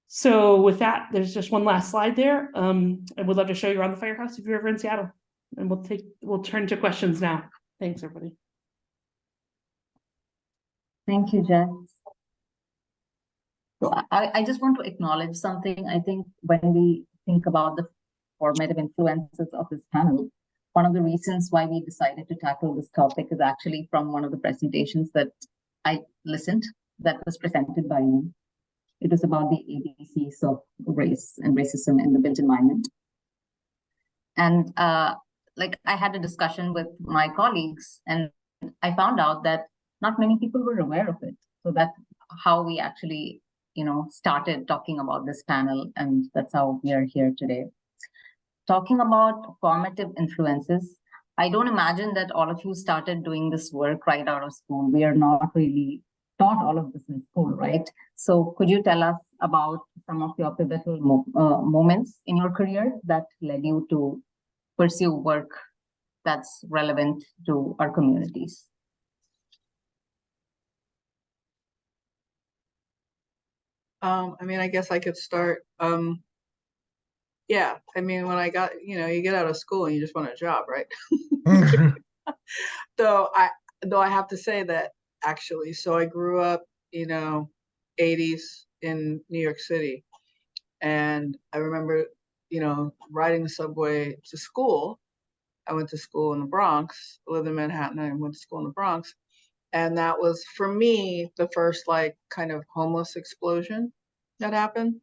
Speaker 3: So with that, there's just one last slide there. I would love to show you around the firehouse if you're ever in Seattle, and we'll turn to questions now. Thanks, everybody.
Speaker 6: Thank you, Jess. So I just want to acknowledge something. I think when we think about the formative influences of this panel, one of the reasons why we decided to tackle this topic is actually from one of the presentations that I listened, that was presented by you. It was about the ABCs of race and racism in the built environment. And I had a discussion with my colleagues, and I found out that not many people were aware of it. So that's how we actually, started talking about this panel, and that's how we are here today. Talking about formative influences, I don't imagine that all of you started doing this work right out of school. We are not really taught all of this in school, right? So could you tell us about some of your pivotal moments in your career that led you to pursue work that's relevant to our communities?
Speaker 5: I guess I could start. Yeah, when I got, you get out of school and you just want a job, right? Though I have to say that actually, so I grew up, 80s in New York City. And I remember, riding the subway to school. I went to school in the Bronx, lived in Manhattan, and I went to school in the Bronx. And that was, for me, the first kind of homeless explosion that happened.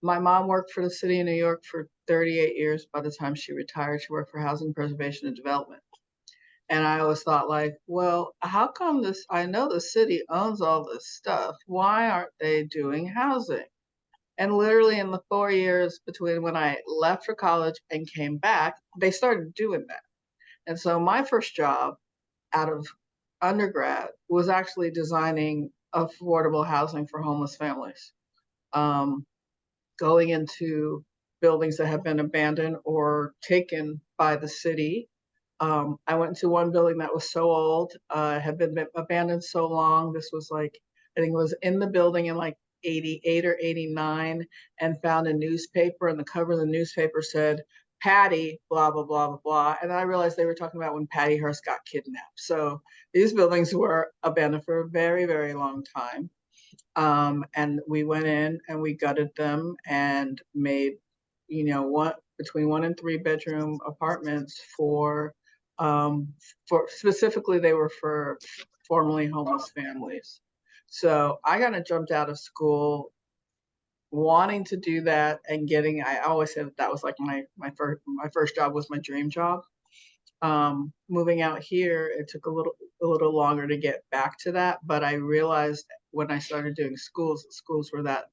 Speaker 5: My mom worked for the city of New York for 38 years. By the time she retired, she worked for Housing Preservation and Development. And I always thought well, how come I know the city owns all this stuff. Why aren't they doing housing? And literally in the 4 years between when I left for college and came back, they started doing that. And so my first job out of undergrad was actually designing affordable housing for homeless families, going into buildings that have been abandoned or taken by the city. I went into one building that was so old, had been abandoned so long. This was I think it was in the building in 88 or 89, and found a newspaper, and the cover of the newspaper said, Patty, blah, blah, blah, blah, blah. And I realized they were talking about when Patty Hearst got kidnapped. So these buildings were abandoned for a very, very long time. And we went in and we gutted them and made, between 1 and 3 bedroom apartments for specifically, they were for formerly homeless families. So I kind of jumped out of school wanting to do that and I always said that was like my first job was my dream job. Moving out here, it took a little longer to get back to that, but I realized when I started doing schools were that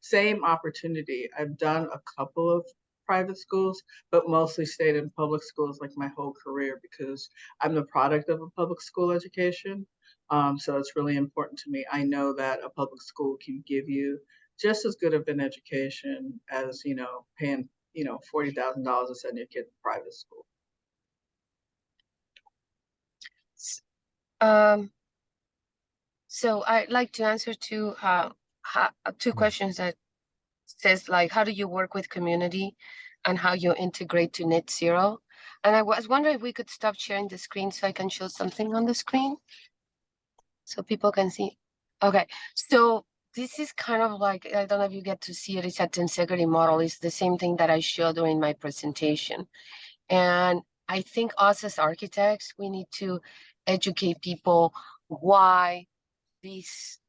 Speaker 5: same opportunity. I've done a couple of private schools, but mostly stayed in public schools like my whole career because I'm the product of a public school education. So it's really important to me. I know that a public school can give you just as good of an education as, paying, $40,000 to send your kid to private school.
Speaker 4: So I'd like to answer two questions that says like, how do you work with community and how you integrate to net zero? And I was wondering if we could stop sharing the screen so I can show something on the screen so people can see. Okay, so this is kind of like, I don't know if you get to see it, it's a tensegrity model. It's the same thing that I showed during my presentation. And I think us as architects, we need to educate people why this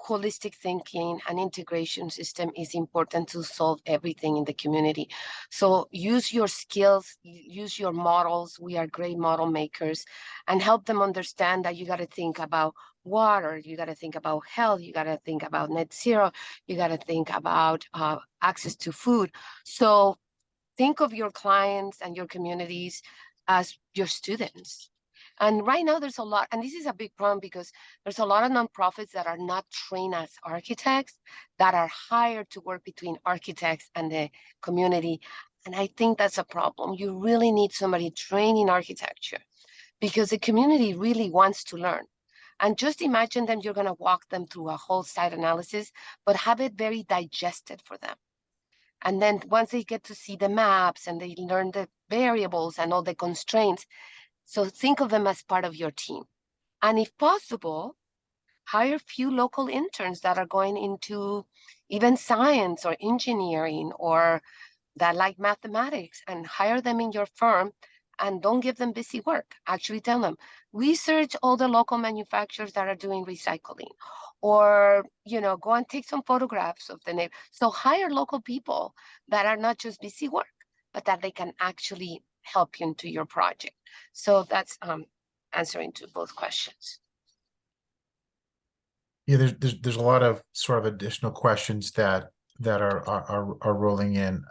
Speaker 4: holistic thinking and integration system is important to solve everything in the community. So use your skills, use your models. We are great model makers, and help them understand that you got to think about water, you got to think about health, you got to think about net zero, you got to think about access to food. So think of your clients and your communities as your students. And right now there's a lot, and this is a big problem because there's a lot of nonprofits that are not trained as architects, that are hired to work between architects and the community. And I think that's a problem. You really need somebody trained in architecture because the community really wants to learn. And just imagine them, you're gonna walk them through a whole site analysis, but have it very digested for them. And then once they get to see the maps and they learn the variables and all the constraints, so think of them as part of your team. And if possible, hire a few local interns that are going into even science or engineering or that like mathematics, and hire them in your firm, and don't give them busy work. Actually tell them, research all the local manufacturers that are doing recycling, or go and take some photographs of the neighbor. So hire local people that are not just busy work, but that they can actually help you into your project. So that's answering to both questions.
Speaker 2: Yeah, there's a lot of sort of additional questions that are rolling in.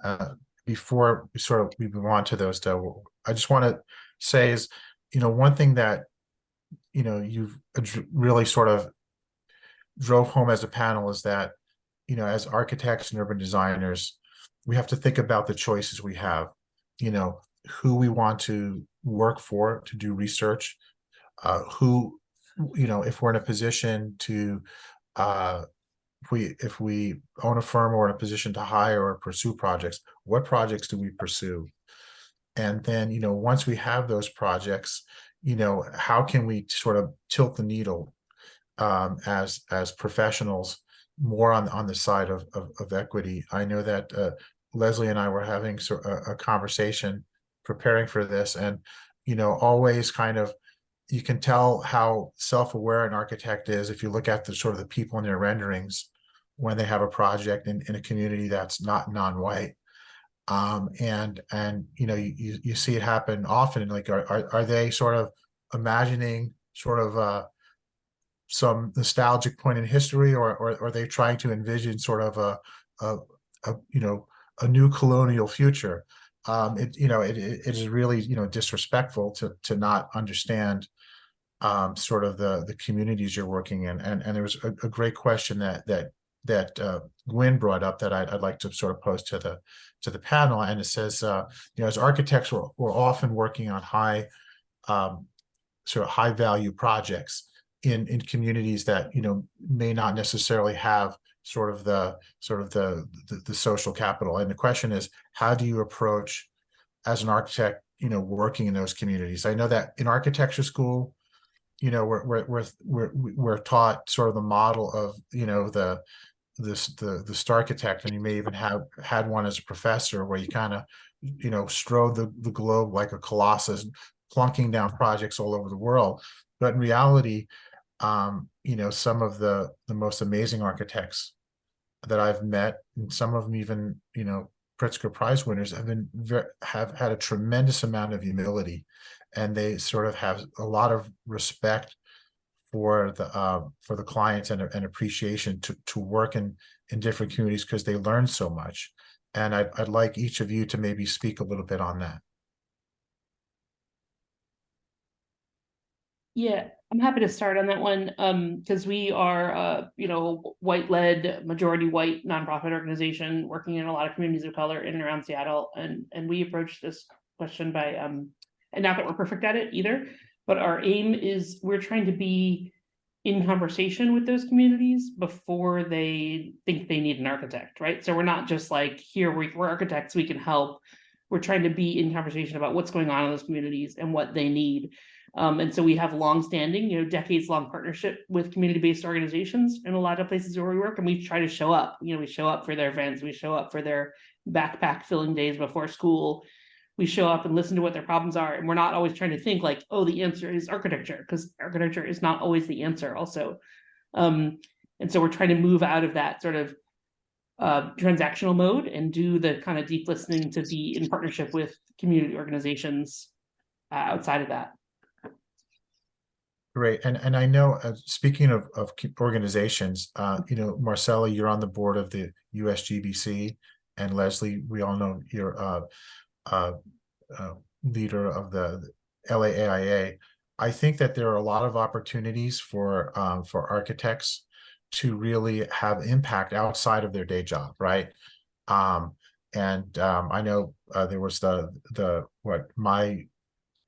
Speaker 2: Before we move on to those, though, I just want to say is, one thing that you've really sort of drove home as a panel is that, as architects and urban designers, we have to think about the choices we have, who we want to work for to do research, who, if we're in a position to, if we own a firm or in a position to hire or pursue projects, what projects do we pursue? And then, once we have those projects, how can we sort of tilt the needle as professionals more on the side of equity? I know that Leslie and I were having a conversation preparing for this, and always kind of, you can tell how self-aware an architect is if you look at the sort of the people in their renderings when they have a project in a community that's not non-white. And you see it happen often. Like, are they sort of imagining sort of some nostalgic point in history, or are they trying to envision sort of a new colonial future? It is really disrespectful to not understand sort of the communities you're working in. And there was a great question that Gwen brought up that I'd like to sort of pose to the panel, and it says, as architects, we're often working on sort of high value projects in communities that may not necessarily have sort of the social capital. And the question is, how do you approach as an architect, working in those communities. I know that in architecture school, we're taught sort of the model of, the star architect, and you may even have had one as a professor where you kind of, strode the globe like a colossus, plunking down projects all over the world. But in reality, some of the most amazing architects that I've met, and some of them even, Pritzker Prize winners, have had a tremendous amount of humility, and they sort of have a lot of respect for the clients, and appreciation to work in different communities, because they learn so much. And I'd like each of you to maybe speak a little bit on that.
Speaker 3: Yeah, I'm happy to start on that one, because we are, white-led, majority white nonprofit organization working in a lot of communities of color in and around Seattle, and we approach this question by, and not that we're perfect at it either, but our aim is we're trying to be in conversation with those communities before they think they need an architect, right? So we're not just like, here, we're architects, we can help. We're trying to be in conversation about what's going on in those communities and what they need. And so we have longstanding, decades-long partnership with community-based organizations in a lot of places where we work, and we try to show up. We show up for their events, we show up for their backpack filling days before school. We show up and listen to what their problems are, and we're not always trying to think like, oh, the answer is architecture, because architecture is not always the answer also. And so we're trying to move out of that sort of transactional mode and do the kind of deep listening to be in partnership with community organizations outside of that.
Speaker 2: Great. And I know, speaking of organizations, Marcella, you're on the board of the USGBC, and Leslie, we all know you're leader of the LAAIA. I think that there are a lot of opportunities for architects to really have impact outside of their day job, right? I know there was my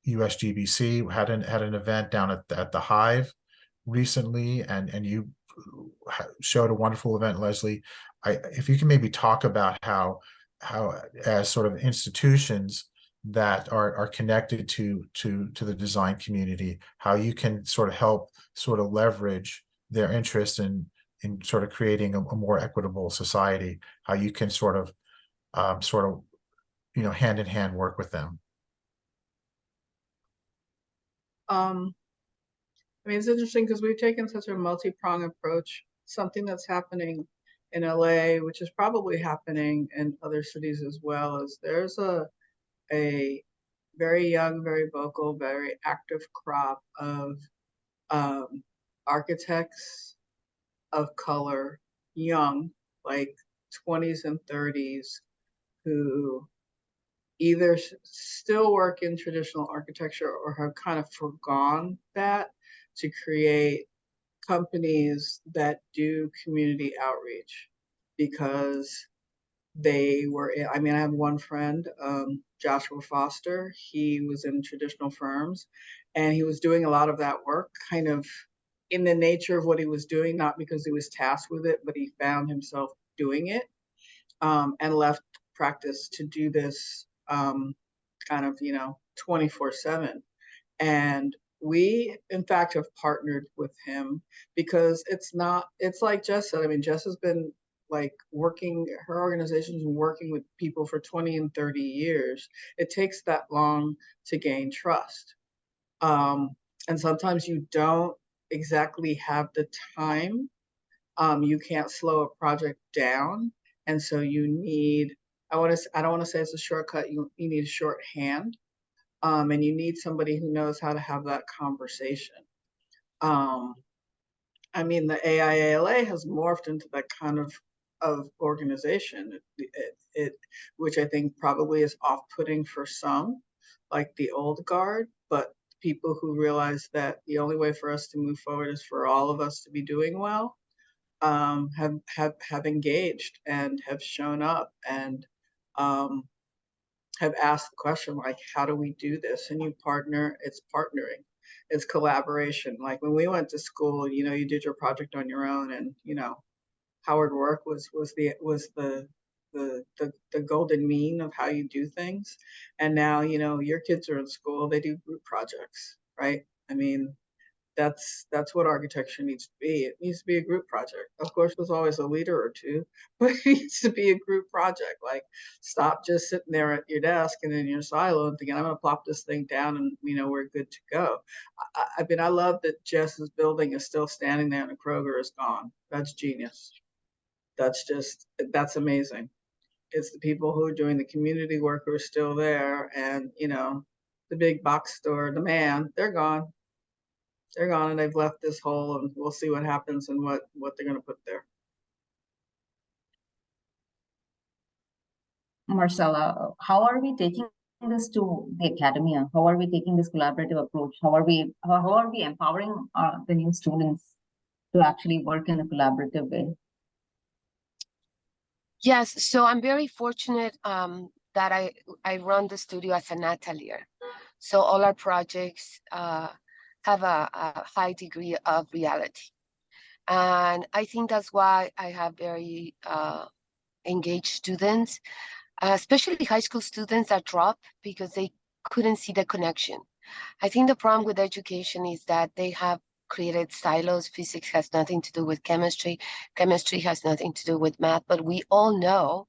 Speaker 2: USGBC had an event down at the Hive recently, and you showed a wonderful event, Leslie. If you can maybe talk about how as sort of institutions that are connected to the design community, how you can sort of help sort of leverage their interest in sort of creating a more equitable society, how you can sort of hand in hand work with them.
Speaker 5: It's interesting because we've taken such a multi-pronged approach. Something that's happening in LA, which is probably happening in other cities as well, is there's a very young, very vocal, very active crop of architects of color, young, like 20s and 30s, who either still work in traditional architecture or have kind of forgone that to create companies that do community outreach, because they were, I have one friend, Joshua Foster. He was in traditional firms, and he was doing a lot of that work kind of in the nature of what he was doing, not because he was tasked with it, but he found himself doing it, and left practice to do this kind of 24/7. And we in fact have partnered with him, because it's like Jess said. Jess has been like her organization's been working with people for 20 and 30 years. It takes that long to gain trust, and sometimes you don't exactly have the time. You can't slow a project down, and so you need, I don't want to say it's a shortcut. You need a shorthand, and you need somebody who knows how to have that conversation. The AIALA has morphed into that kind of organization, which I think probably is off-putting for some, like the old guard, but people who realize that the only way for us to move forward is for all of us to be doing well, have engaged and have shown up, and have asked the question, like, how do we do this? And you partner. It's partnering, it's collaboration. Like when we went to school, you did your project on your own, and Howard Work was the the golden mean of how you do things. And now, you know, your kids are in school, they do group projects, right? I mean, that's what architecture needs to be. It needs to be a group project. Of course, there's always a leader or two, but it needs to be a group project. Like, stop just sitting there at your desk and in your silo and thinking, I'm going to plop this thing down and, you know, we're good to go. I mean, I love that Jess's building is still standing there and the Kroger is gone. That's genius. That's amazing. It's the people who are doing the community work who are still there, and, you know, the big box store, the man, they're gone. They're gone, and they've left this hole, and we'll see what happens and what they're going to put there.
Speaker 6: Marcella, how are we taking this to the academia? How are we taking this collaborative approach? How are we empowering the new students to actually work in a collaborative way?
Speaker 4: Yes, so I'm very fortunate that I run the studio as an atelier. So all our projects have a high degree of reality. And I think that's why I have very engaged students, especially high school students that drop because they couldn't see the connection. I think the problem with education is that they have created silos. Physics has nothing to do with chemistry. Chemistry has nothing to do with math, but we all know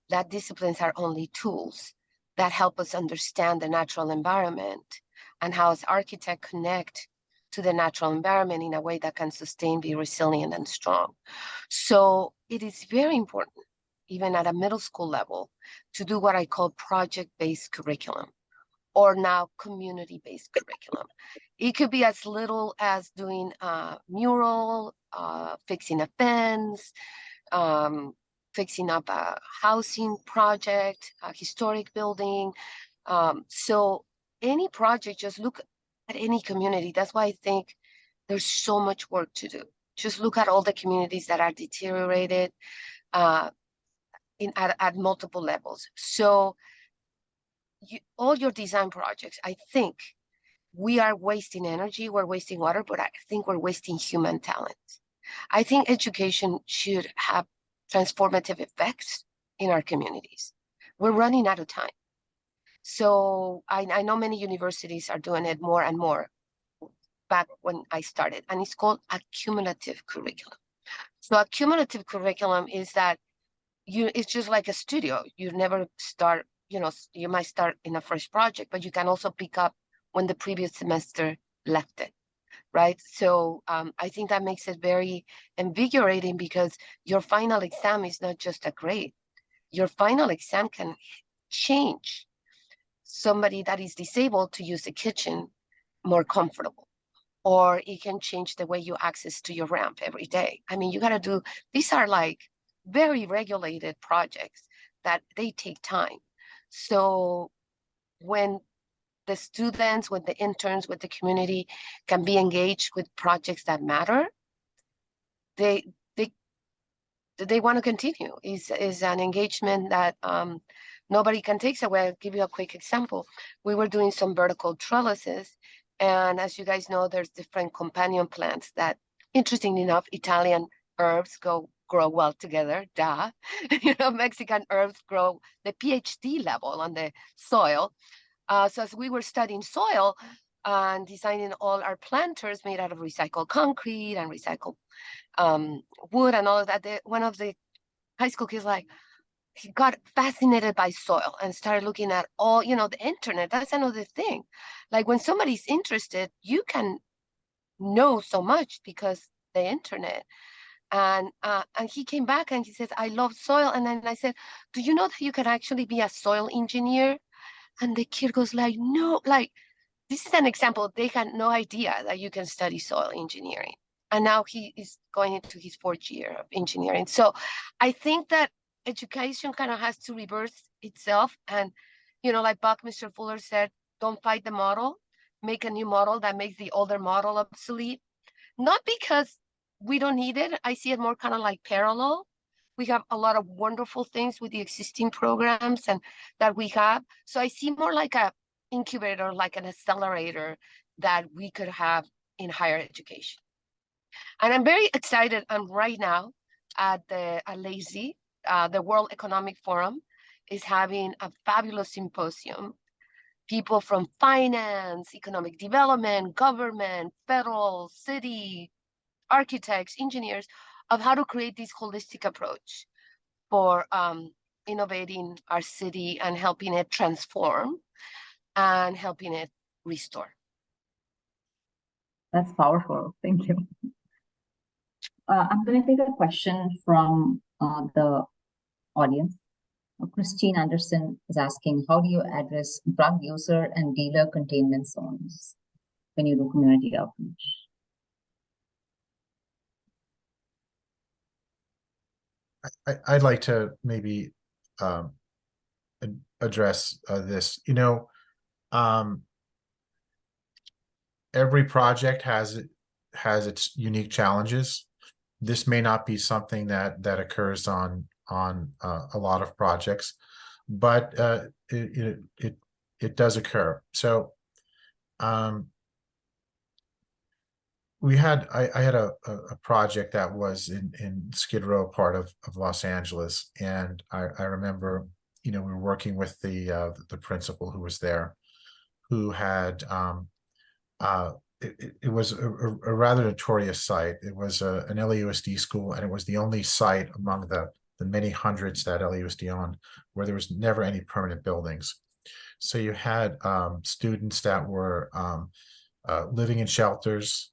Speaker 4: that disciplines are only tools that help us understand the natural environment and how as architects connect to the natural environment in a way that can sustain, be resilient and strong. So it is very important, even at a middle school level, to do what I call project-based curriculum, or now community-based curriculum. It could be as little as doing a mural, fixing a fence, fixing up a housing project, a historic building. So any project, just look at any community. That's why I think there's so much work to do. Just look at all the communities that are deteriorated at multiple levels. So all your design projects, I think we are wasting energy, we're wasting water, but I think we're wasting human talent. I think education should have transformative effects in our communities. We're running out of time. So I know many universities are doing it more and more back when I started, and it's called accumulative curriculum. So accumulative curriculum is that it's just like a studio. You never start, you know, you might start in a fresh project, but you can also pick up when the previous semester left it, right? So I think that makes it very invigorating because your final exam is not just a grade. Your final exam can change somebody that is disabled to use the kitchen more comfortable, or it can change the way you access to your ramp every day. I mean, you got to do, these are like very regulated projects that they take time. So when the students, with the interns, with the community can be engaged with projects that matter, they want to continue. Is an engagement that nobody can take away. I'll give you a quick example. We were doing some vertical trellises, and as you guys know, there's different companion plants that, interestingly enough, Italian herbs grow well together. Duh. You know, Mexican herbs grow the PhD level on the soil. So as we were studying soil and designing all our planters made out of recycled concrete and recycled wood and all of that, one of the high school kids he got fascinated by soil and started looking at all, you know, the internet. That's another thing. Like when somebody's interested, you can know so much because the internet. And he came back and he says, I love soil. And then I said, do you know that you can actually be a soil engineer? And the kid goes like, no, like, this is an example. They had no idea that you can study soil engineering. And now he is going into his 4th year of engineering. So I think that education kind of has to reverse itself. And, you know, like Buckminster Fuller said, don't fight the model, make a new model that makes the older model obsolete. Not because we don't need it. I see it more kind of like parallel. We have a lot of wonderful things with the existing programs and that we have. So I see more like a incubator, like an accelerator that we could have in higher education. And I'm very excited. I'm right now at LASY, the World Economic Forum is having a fabulous symposium. People from finance, economic development, government, federal, city, architects, engineers, of how to create this holistic approach for innovating our city and helping it transform and helping it restore.
Speaker 6: That's powerful. Thank you. I'm going to take a question from the audience. Christine Anderson is asking, how do you address drug user and dealer containment zones when you do community outreach?
Speaker 2: I'd like to maybe address this. You know, every project has its unique challenges. This may not be something that occurs on a lot of projects, but it does occur. So I had a project that was in Skid Row, part of Los Angeles, and I remember, you know, we were working with the principal who was there, who had it was a rather notorious site. It was an LAUSD school, and it was the only site among the many hundreds that LAUSD owned where there was never any permanent buildings. So you had students that were living in shelters.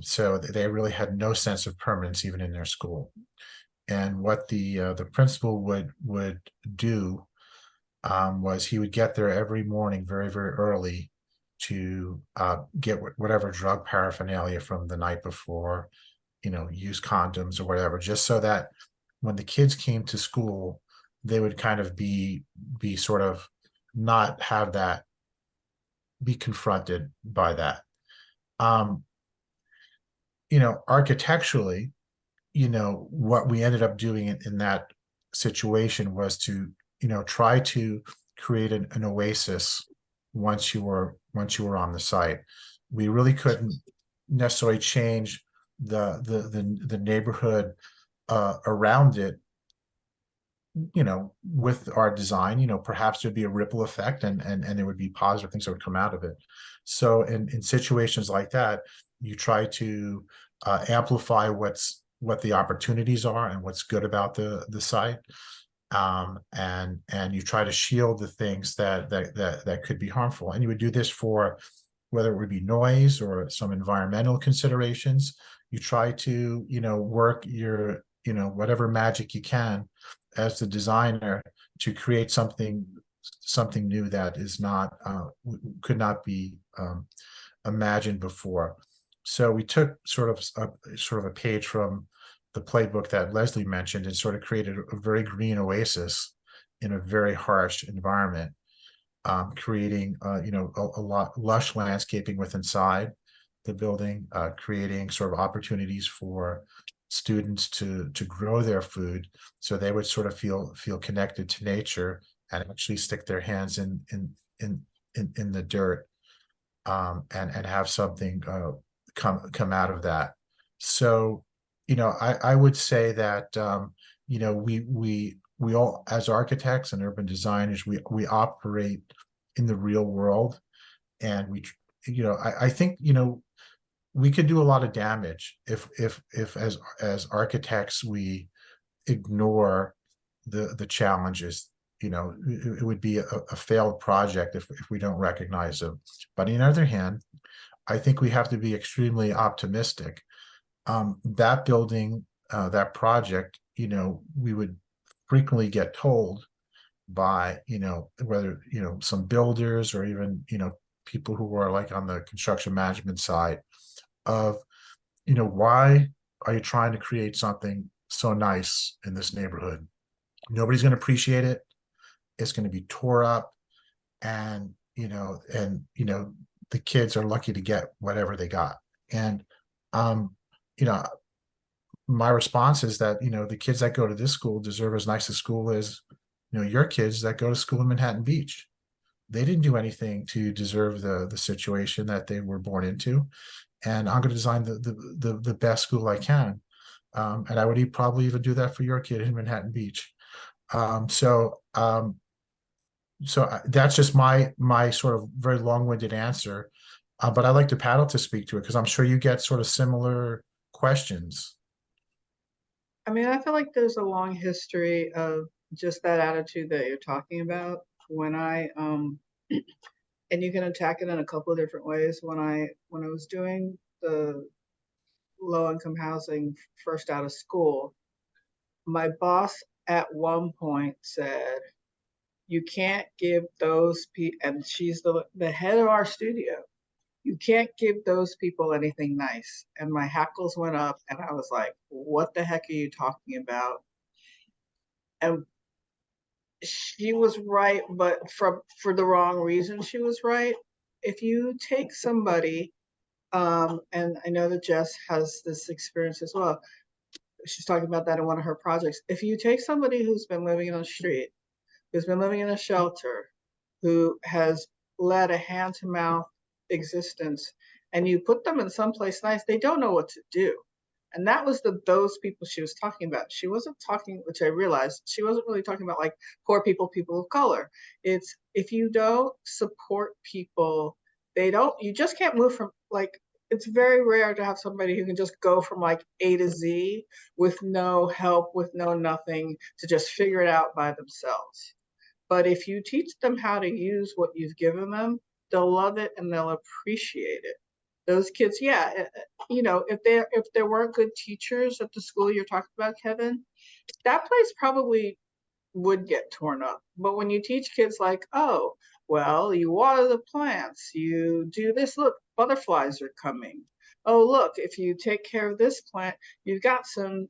Speaker 2: So they really had no sense of permanence even in their school. And what the principal would do was he would get there every morning very, very early to get whatever drug paraphernalia from the night before, you know, use condoms or whatever, just so that when the kids came to school, they would kind of be sort of not have that, be confronted by that. You know, architecturally, you know, what we ended up doing in that situation was to, you know, try to create an oasis once you were on the site. We really couldn't necessarily change the neighborhood around it, you know, with our design. You know, perhaps there'd be a ripple effect and there would be positive things that would come out of it. So in situations like that, you try to amplify what the opportunities are and what's good about the site. And you try to shield the things that could be harmful. And you would do this for whether it would be noise or some environmental considerations. You try to, you know, work your, you know, whatever magic you can as the designer to create something new that is not could not be imagined before. So we took sort of a page from the playbook that Leslie mentioned and sort of created a very green oasis in a very harsh environment, creating you know, a lot lush landscaping with inside the building, creating sort of opportunities for students to grow their food, so they would sort of feel connected to nature and actually stick their hands in the dirt, and have something come out of that. So, you know, I would say that you know, we all, as architects and urban designers, we operate in the real world, and we, you know, I think, you know, we could do a lot of damage if as architects we ignore the challenges. You know, it would be a failed project if we don't recognize them. But on the other hand, I think we have to be extremely optimistic. That building, that project, you know, we would frequently get told by, you know, whether, you know, some builders or even, you know, people who are like on the construction management side of, you know, why are you trying to create something so nice in this neighborhood? Nobody's going to appreciate it. It's going to be tore up, and you know, the kids are lucky to get whatever they got. And you know, my response is that, you know, the kids that go to this school deserve as nice a school as, you know, your kids that go to school in Manhattan Beach. They didn't do anything to deserve the situation that they were born into. And I'm going to design the best school I can And I would probably even do that for your kid in Manhattan Beach. That's just my sort of very long-winded answer. But I'd like to Paddle to speak to it because I'm sure you get sort of similar questions.
Speaker 5: I mean, I feel like there's a long history of just that attitude that you're talking about. When I and you can attack it in a couple of different ways. When I was doing the low income housing first out of school, my boss at one point said, "You can't give those people," and she's the head of our studio, "you can't give those people anything nice." And my hackles went up, and I was like, "What the heck are you talking about?" And she was right, but for the wrong reason. She was right. If you take somebody, and I know that Jess has this experience as well. She's talking about that in one of her projects. If you take somebody who's been living on the street, who's been living in a shelter, who has led a hand-to-mouth existence, and you put them in someplace nice, they don't know what to do. And that was those people she was talking about. She wasn't talking, which I realized, she wasn't really talking about like poor people, people of color. It's if you don't support people, you just can't move from like, it's very rare to have somebody who can just go from like A to Z with no help, with no nothing, to just figure it out by themselves. But if you teach them how to use what you've given them, they'll love it and they'll appreciate it. Those kids, yeah, if there weren't good teachers at the school you're talking about, Kevin, that place probably would get torn up. But when you teach kids like, oh, well, you water the plants, you do this, look, butterflies are coming. Oh, look, if you take care of this plant, you got some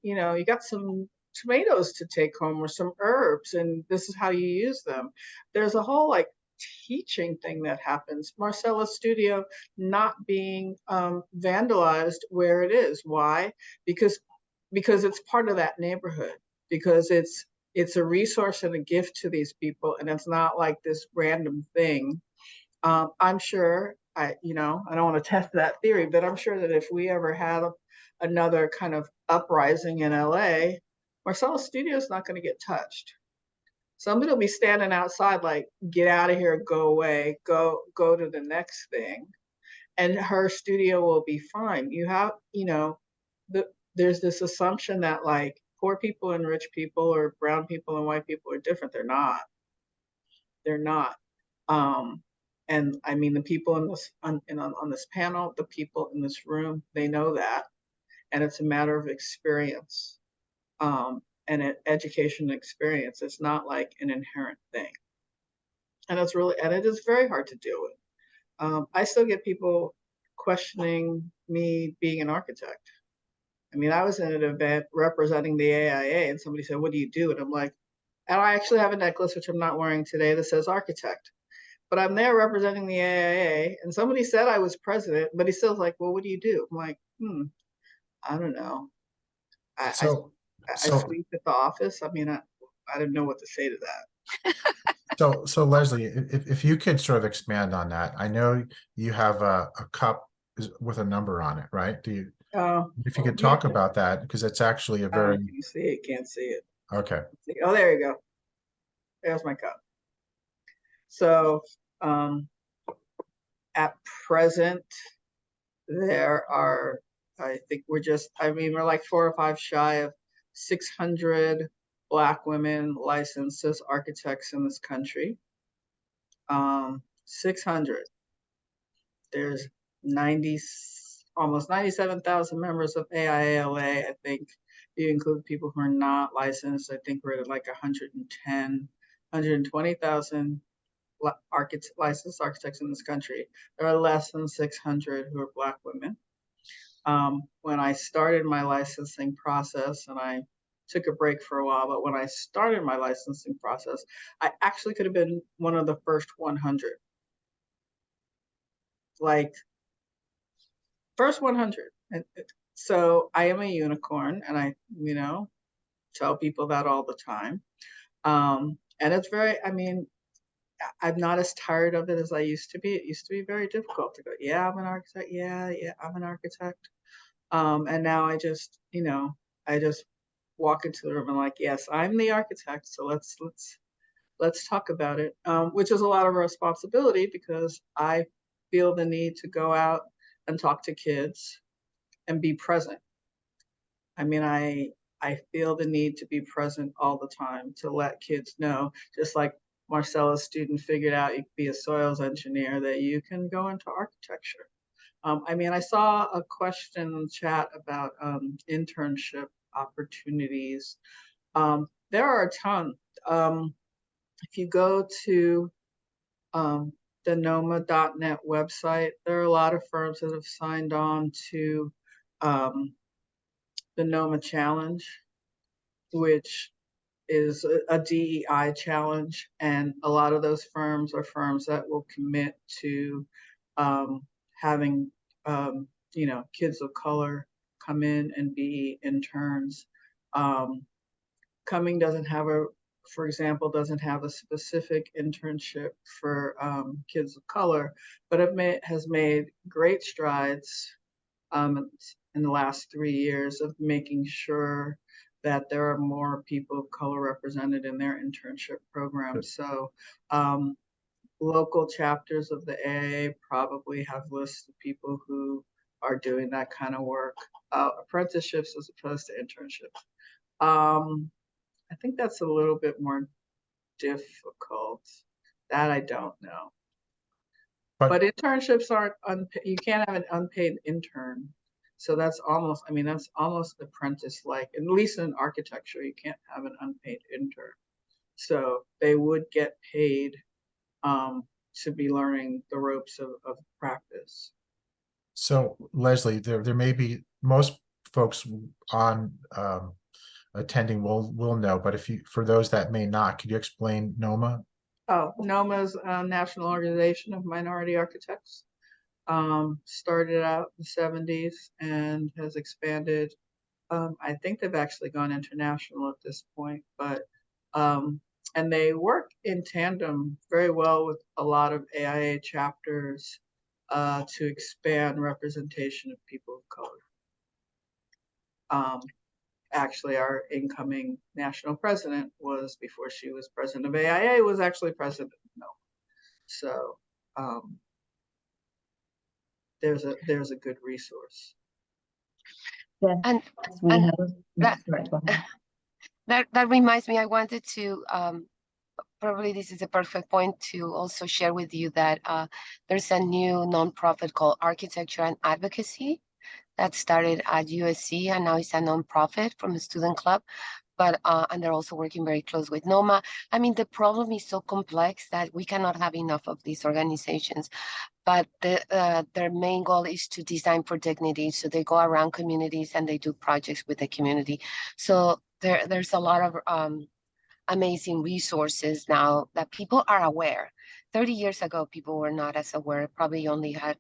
Speaker 5: tomatoes to take home or some herbs, and this is how you use them. There's a whole like teaching thing that happens. Marcella's studio not being vandalized where it is. Why? Because it's part of that neighborhood, because it's a resource and a gift to these people, and it's not like this random thing. I'm sure I don't want to test that theory, but I'm sure that if we ever had another kind of uprising in LA, Marcella's studio is not going to get touched. Somebody will be standing outside like, get out of here, go away, go to the next thing. And her studio will be fine. You have, there's this assumption that like poor people and rich people or brown people and white people are different. They're not. They're not. And I mean, the people in this on this panel, the people in this room, they know that, and it's a matter of experience, and education experience. It's not like an inherent thing, and it is very hard to deal with. I still get people questioning me being an architect. I mean, I was in an event representing the AIA, and somebody said, "What do you do?" And I'm like, and I actually have a necklace, which I'm not wearing today, that says architect. But I'm there representing the AIA, and somebody said I was president, but he still's like, "Well, what do you do?" I'm like, I don't know. I
Speaker 2: So
Speaker 5: sleep at the office. I mean, I didn't know what to say to that.
Speaker 2: so Leslie, if you could sort of expand on that. I know you have a cup with a number on it, right? If you could talk about that, because it's actually a very
Speaker 5: you see it, can't see it.
Speaker 2: Okay.
Speaker 5: Oh, there you go. There's my cup. So at present, there are, I think we're like 4 or 5 shy of 600 Black women licensed as architects in this country. 600. There's almost 97,000 members of AIALA. I think you include people who are not licensed. I think we're at like 120,000 licensed architects in this country. There are less than 600 who are Black women. When I started my licensing process, and I took a break for a while, but when I started my licensing process, I actually could have been one of the first 100. Like, first 100. And so I am a unicorn, and I, tell people that all the time. And it's I'm not as tired of it as I used to be. It used to be very difficult to go, yeah, I'm an architect. Yeah, I'm an architect. And now I just, I just walk into the room and like, yes, I'm the architect, so let's talk about it, which is a lot of responsibility because I feel the need to go out and talk to kids and be present. I mean, I feel the need to be present all the time to let kids know, just like Marcella's student figured out you could be a soils engineer, that you can go into architecture. I mean, I saw a question in the chat about internship opportunities. There are a ton. If you go to the NOMA.net website, there are a lot of firms that have signed on to the NOMA Challenge, which is a DEI challenge. And a lot of those firms are firms that will commit to having, you know, kids of color come in and be interns. Cumming doesn't have a, for example, doesn't have a specific internship for kids of color, but has made great strides in the last 3 years of making sure that there are more people of color represented in their internship programs. So local chapters of the AAA probably have lists of people who are doing that kind of work, apprenticeships as opposed to internships. I think that's a little bit more difficult. That I don't know. But internships aren't unpaid. You can't have an unpaid intern. So that's almost, I mean, that's almost apprentice-like. At least in architecture, you can't have an unpaid intern. So they would get paid to be learning the ropes of practice.
Speaker 2: So Leslie, there may be, most folks on attending will know, but if you, for those that may not, could you explain NOMA?
Speaker 5: Oh, NOMA's a National Organization of Minority Architects. Started out in the 70s and has expanded. I think they've actually gone international at this point, but and they work in tandem very well with a lot of AIA chapters to expand representation of people of color. Actually, our incoming national president was, before she was president of AIA, was actually president of NOMA. So there's a good resource.
Speaker 6: Yes,
Speaker 4: And
Speaker 6: we
Speaker 4: and
Speaker 6: have
Speaker 4: that,
Speaker 6: sorry, go ahead.
Speaker 4: that reminds me, I wanted to probably this is a perfect point to also share with you that there's a new nonprofit called Architecture and Advocacy that started at USC, and now it's a nonprofit from a student club. But and they're also working very close with NOMA. I mean, the problem is so complex that we cannot have enough of these organizations. But their main goal is to design for dignity. So they go around communities and they do projects with the community. So there's a lot of amazing resources now that people are aware. 30 years ago, people were not as aware, probably only had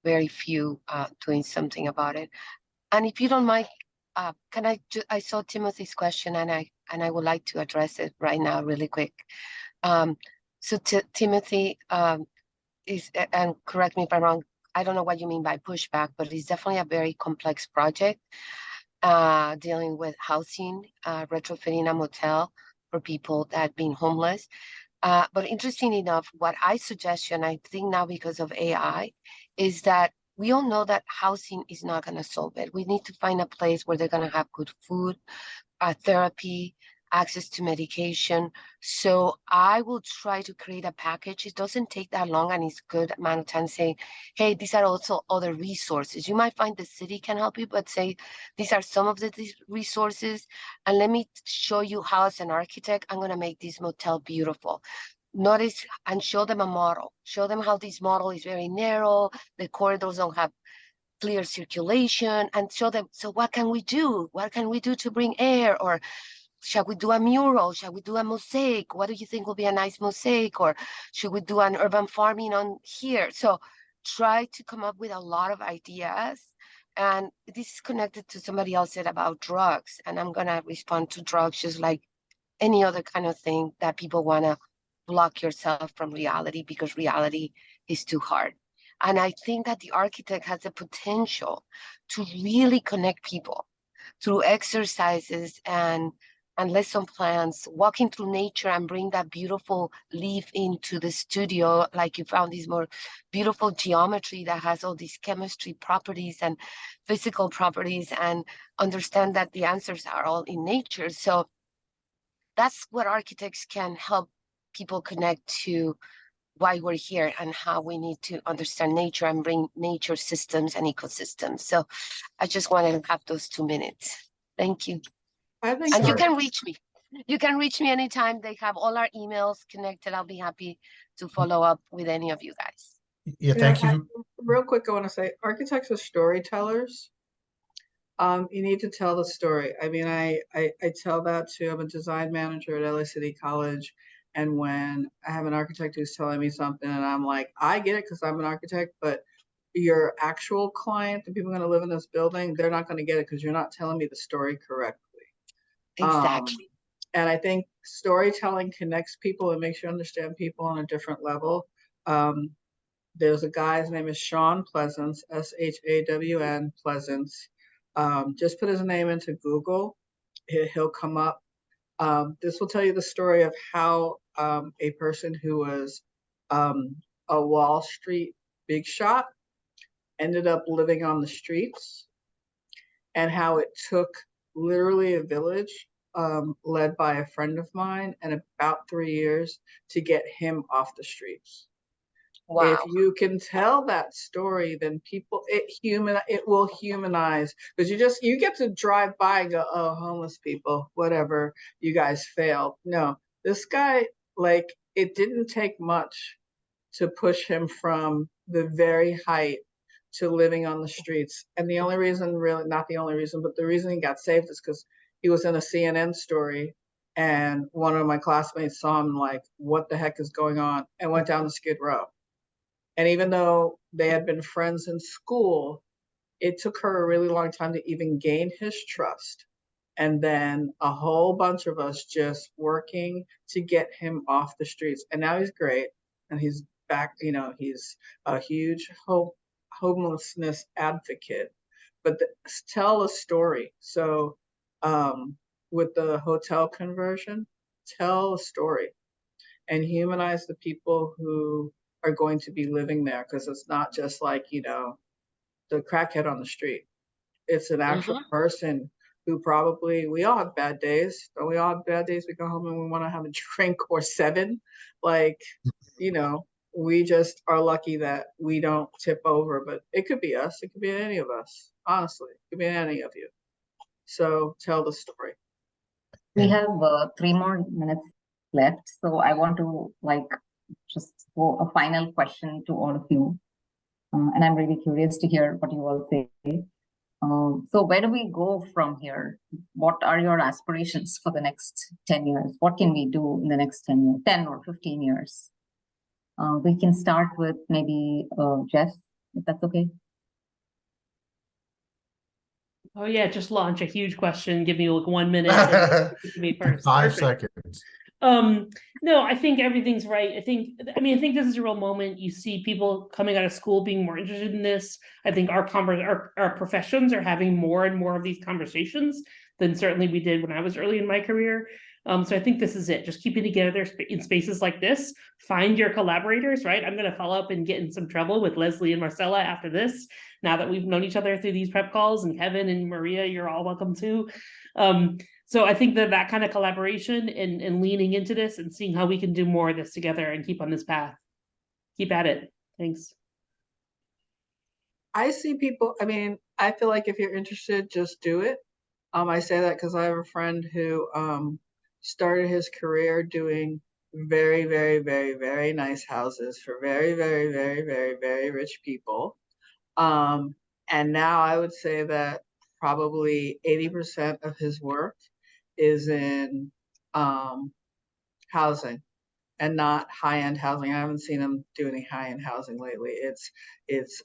Speaker 4: very few doing something about it. And if you don't mind, can I saw Timothy's question and I would like to address it right now really quick. So Timothy is, and correct me if I'm wrong, I don't know what you mean by pushback, but it's definitely a very complex project dealing with housing, retrofitting a motel for people that have been homeless. But interesting enough, what I suggest, and I think now because of AI, is that we all know that housing is not going to solve it. We need to find a place where they're going to have good food, therapy, access to medication. So I will try to create a package. It doesn't take that long, and it's good amount of time saying, hey, these are also other resources. You might find the city can help you, but say, these are some of these resources. And let me show you how, as an architect, I'm going to make this motel beautiful. Notice and show them a model. Show them how this model is very narrow. The corridors don't have clear circulation, and show them, so what can we do? What can we do to bring air? Or shall we do a mural? Shall we do a mosaic? What do you think will be a nice mosaic? Or should we do an urban farming on here? So try to come up with a lot of ideas. And this is connected to somebody else said about drugs. And I'm going to respond to drugs just like any other kind of thing that people want to block yourself from reality because reality is too hard. And I think that the architect has the potential to really connect people. through exercises and lesson plans, walking through nature and bring that beautiful leaf into the studio, like you found this more beautiful geometry that has all these chemistry properties and physical properties, and understand that the answers are all in nature. So that's what architects can help people connect to, why we're here and how we need to understand nature and bring nature systems and ecosystems. So I just wanted to have those 2 minutes. Thank you.
Speaker 5: I think
Speaker 4: And you
Speaker 2: Sure.
Speaker 4: can reach me. You can reach me anytime. They have all our emails connected. I'll be happy to follow up with any of you guys.
Speaker 2: Yeah,
Speaker 5: know,
Speaker 2: thank you.
Speaker 5: real quick, I want to say architects are storytellers. You need to tell the story. I mean, I tell that to, I'm a design manager at LA City College. And when I have an architect who's telling me something and I'm like, I get it because I'm an architect, but your actual client, the people going to live in this building, they're not going to get it because you're not telling me the story correctly.
Speaker 4: Exactly.
Speaker 5: And I think storytelling connects people and makes you understand people on a different level. There's a guy, his name is Sean Pleasance, SHAWN Pleasance. Just put his name into Google, he'll come up. This will tell you the story of how a person who was a Wall Street big shot ended up living on the streets, and how it took literally a village led by a friend of mine and about 3 years to get him off the streets. If
Speaker 4: Wow.
Speaker 5: you can tell that story, then people, it will humanize, because you get to drive by and go, oh, homeless people, whatever, you guys failed. No, this guy, like, it didn't take much to push him from the very height to living on the streets. And the only reason, really, not the only reason, but the reason he got saved is because he was in a CNN story, and one of my classmates saw him, like, what the heck is going on, and went down to Skid Row. And even though they had been friends in school, it took her a really long time to even gain his trust. And then a whole bunch of us just working to get him off the streets. And now he's great. And he's back, he's a huge homelessness advocate. But tell a story. So with the hotel conversion, tell a story and humanize the people who are going to be living there, because it's not just like, the crackhead on the street. It's an actual person who probably, we all have bad days. Don't we all have bad days? We go home and we want to have a drink or 7. Like, we just are lucky that we don't tip over, but it could be us. It could be any of us. Honestly, it could be any of you. So tell the story.
Speaker 6: We have 3 more minutes left, so I want to just go a final question to all of you, and I'm really curious to hear what you all say. So where do we go from here? What are your aspirations for the next 10 years? What can we do in the next 10 years, 10 or 15 years? We can start with maybe Jeff, if that's okay.
Speaker 3: Oh yeah, just launch a huge question. Give me like 1 minute. And me first.
Speaker 2: 5
Speaker 3: Perfect.
Speaker 2: seconds.
Speaker 3: No, I think everything's right. I think this is a real moment. You see people coming out of school being more interested in this. I think our professions are having more and more of these conversations than certainly we did when I was early in my career. So I think this is it. Just keep it together in spaces like this. Find your collaborators, right? I'm going to follow up and get in some trouble with Leslie and Marcella after this, now that we've known each other through these prep calls, and Kevin and Maria, you're all welcome too. So I think that kind of collaboration and leaning into this and seeing how we can do more of this together and keep on this path. Keep at it. Thanks.
Speaker 5: I see people, I feel like if you're interested, just do it. I say that because I have a friend who started his career doing very, very, very, very nice houses for very, very, very, very, very rich people. And now I would say that probably 80% of his work is in housing, and not high-end housing. I haven't seen him do any high-end housing lately. It's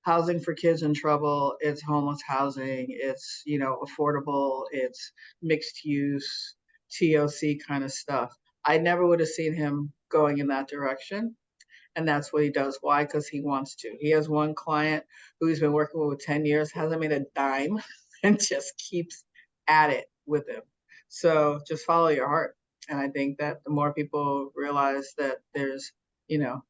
Speaker 5: housing for kids in trouble. It's homeless housing. It's, affordable. It's mixed use, TOC kind of stuff. I never would have seen him going in that direction. And that's what he does. Why? Because he wants to. He has one client who he's been working with 10 years, hasn't made a dime, and just keeps at it with him. So just follow your heart. And I think that the more people realize that there's, you know,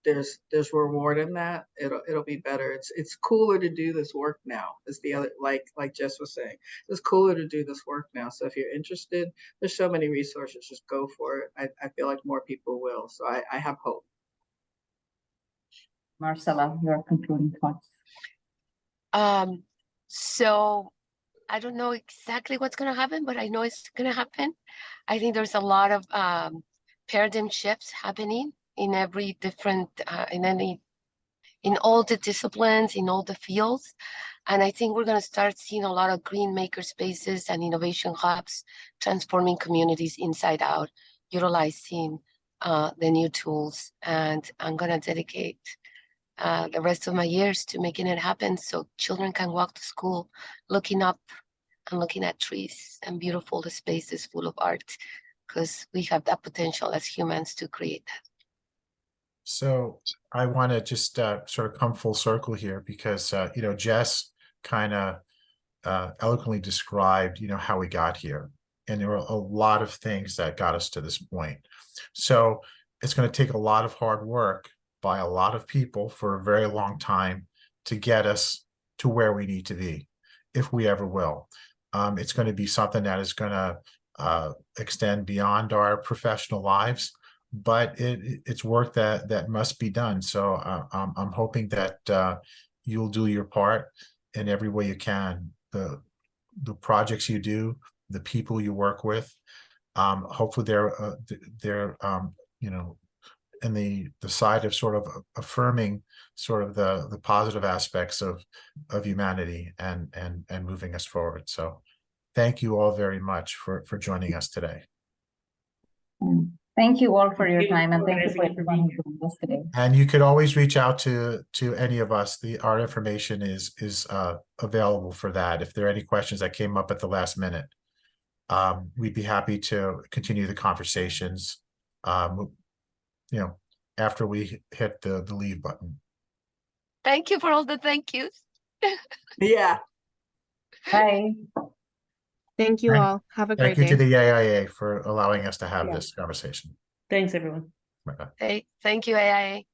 Speaker 5: there's reward in that, it'll be better. It's cooler to do this work now, is the other, like Jess was saying, it's cooler to do this work now. So if you're interested, there's so many resources, just go for it. I feel like more people will. So I have hope.
Speaker 6: Marcella, your concluding thoughts.
Speaker 4: So I don't know exactly what's going to happen, but I know it's going to happen. I think there's a lot of paradigm shifts happening in every different, in all the disciplines, in all the fields. And I think we're going to start seeing a lot of green maker spaces and innovation hubs, transforming communities inside out, utilizing the new tools. And I'm going to dedicate the rest of my years to making it happen so children can walk to school looking up and looking at trees and beautiful spaces full of art, because we have that potential as humans to create that.
Speaker 2: So I want to just sort of come full circle here because, you know, Jess kind of eloquently described, you know, how we got here. And there were a lot of things that got us to this point. So it's going to take a lot of hard work by a lot of people for a very long time to get us to where we need to be, if we ever will. It's going to be something that is going to extend beyond our professional lives, but it's work that must be done. So I'm hoping that you'll do your part in every way you can. The projects you do, the people you work with, hopefully they're you know, in the side of sort of affirming sort of the positive aspects of humanity and moving us forward. So thank you all very much for joining us today.
Speaker 6: Thank you all for your
Speaker 3: Thank you
Speaker 6: time, and
Speaker 3: for
Speaker 6: thank you for
Speaker 3: organizing it for
Speaker 6: everyone
Speaker 3: me.
Speaker 6: who joined us today.
Speaker 2: And you could always reach out to any of us. Our information is available for that. If there are any questions that came up at the last minute, we'd be happy to continue the conversations, you know, after we hit the leave button.
Speaker 4: Thank you for all the thank yous.
Speaker 5: Yeah.
Speaker 6: Bye.
Speaker 1: Thank you all. Have a great
Speaker 2: Thank you to
Speaker 1: day.
Speaker 2: the AIA for allowing us to have
Speaker 6: Yeah.
Speaker 2: this conversation.
Speaker 3: Thanks, everyone.
Speaker 2: Bye-bye.
Speaker 4: Hey, thank you, AIA.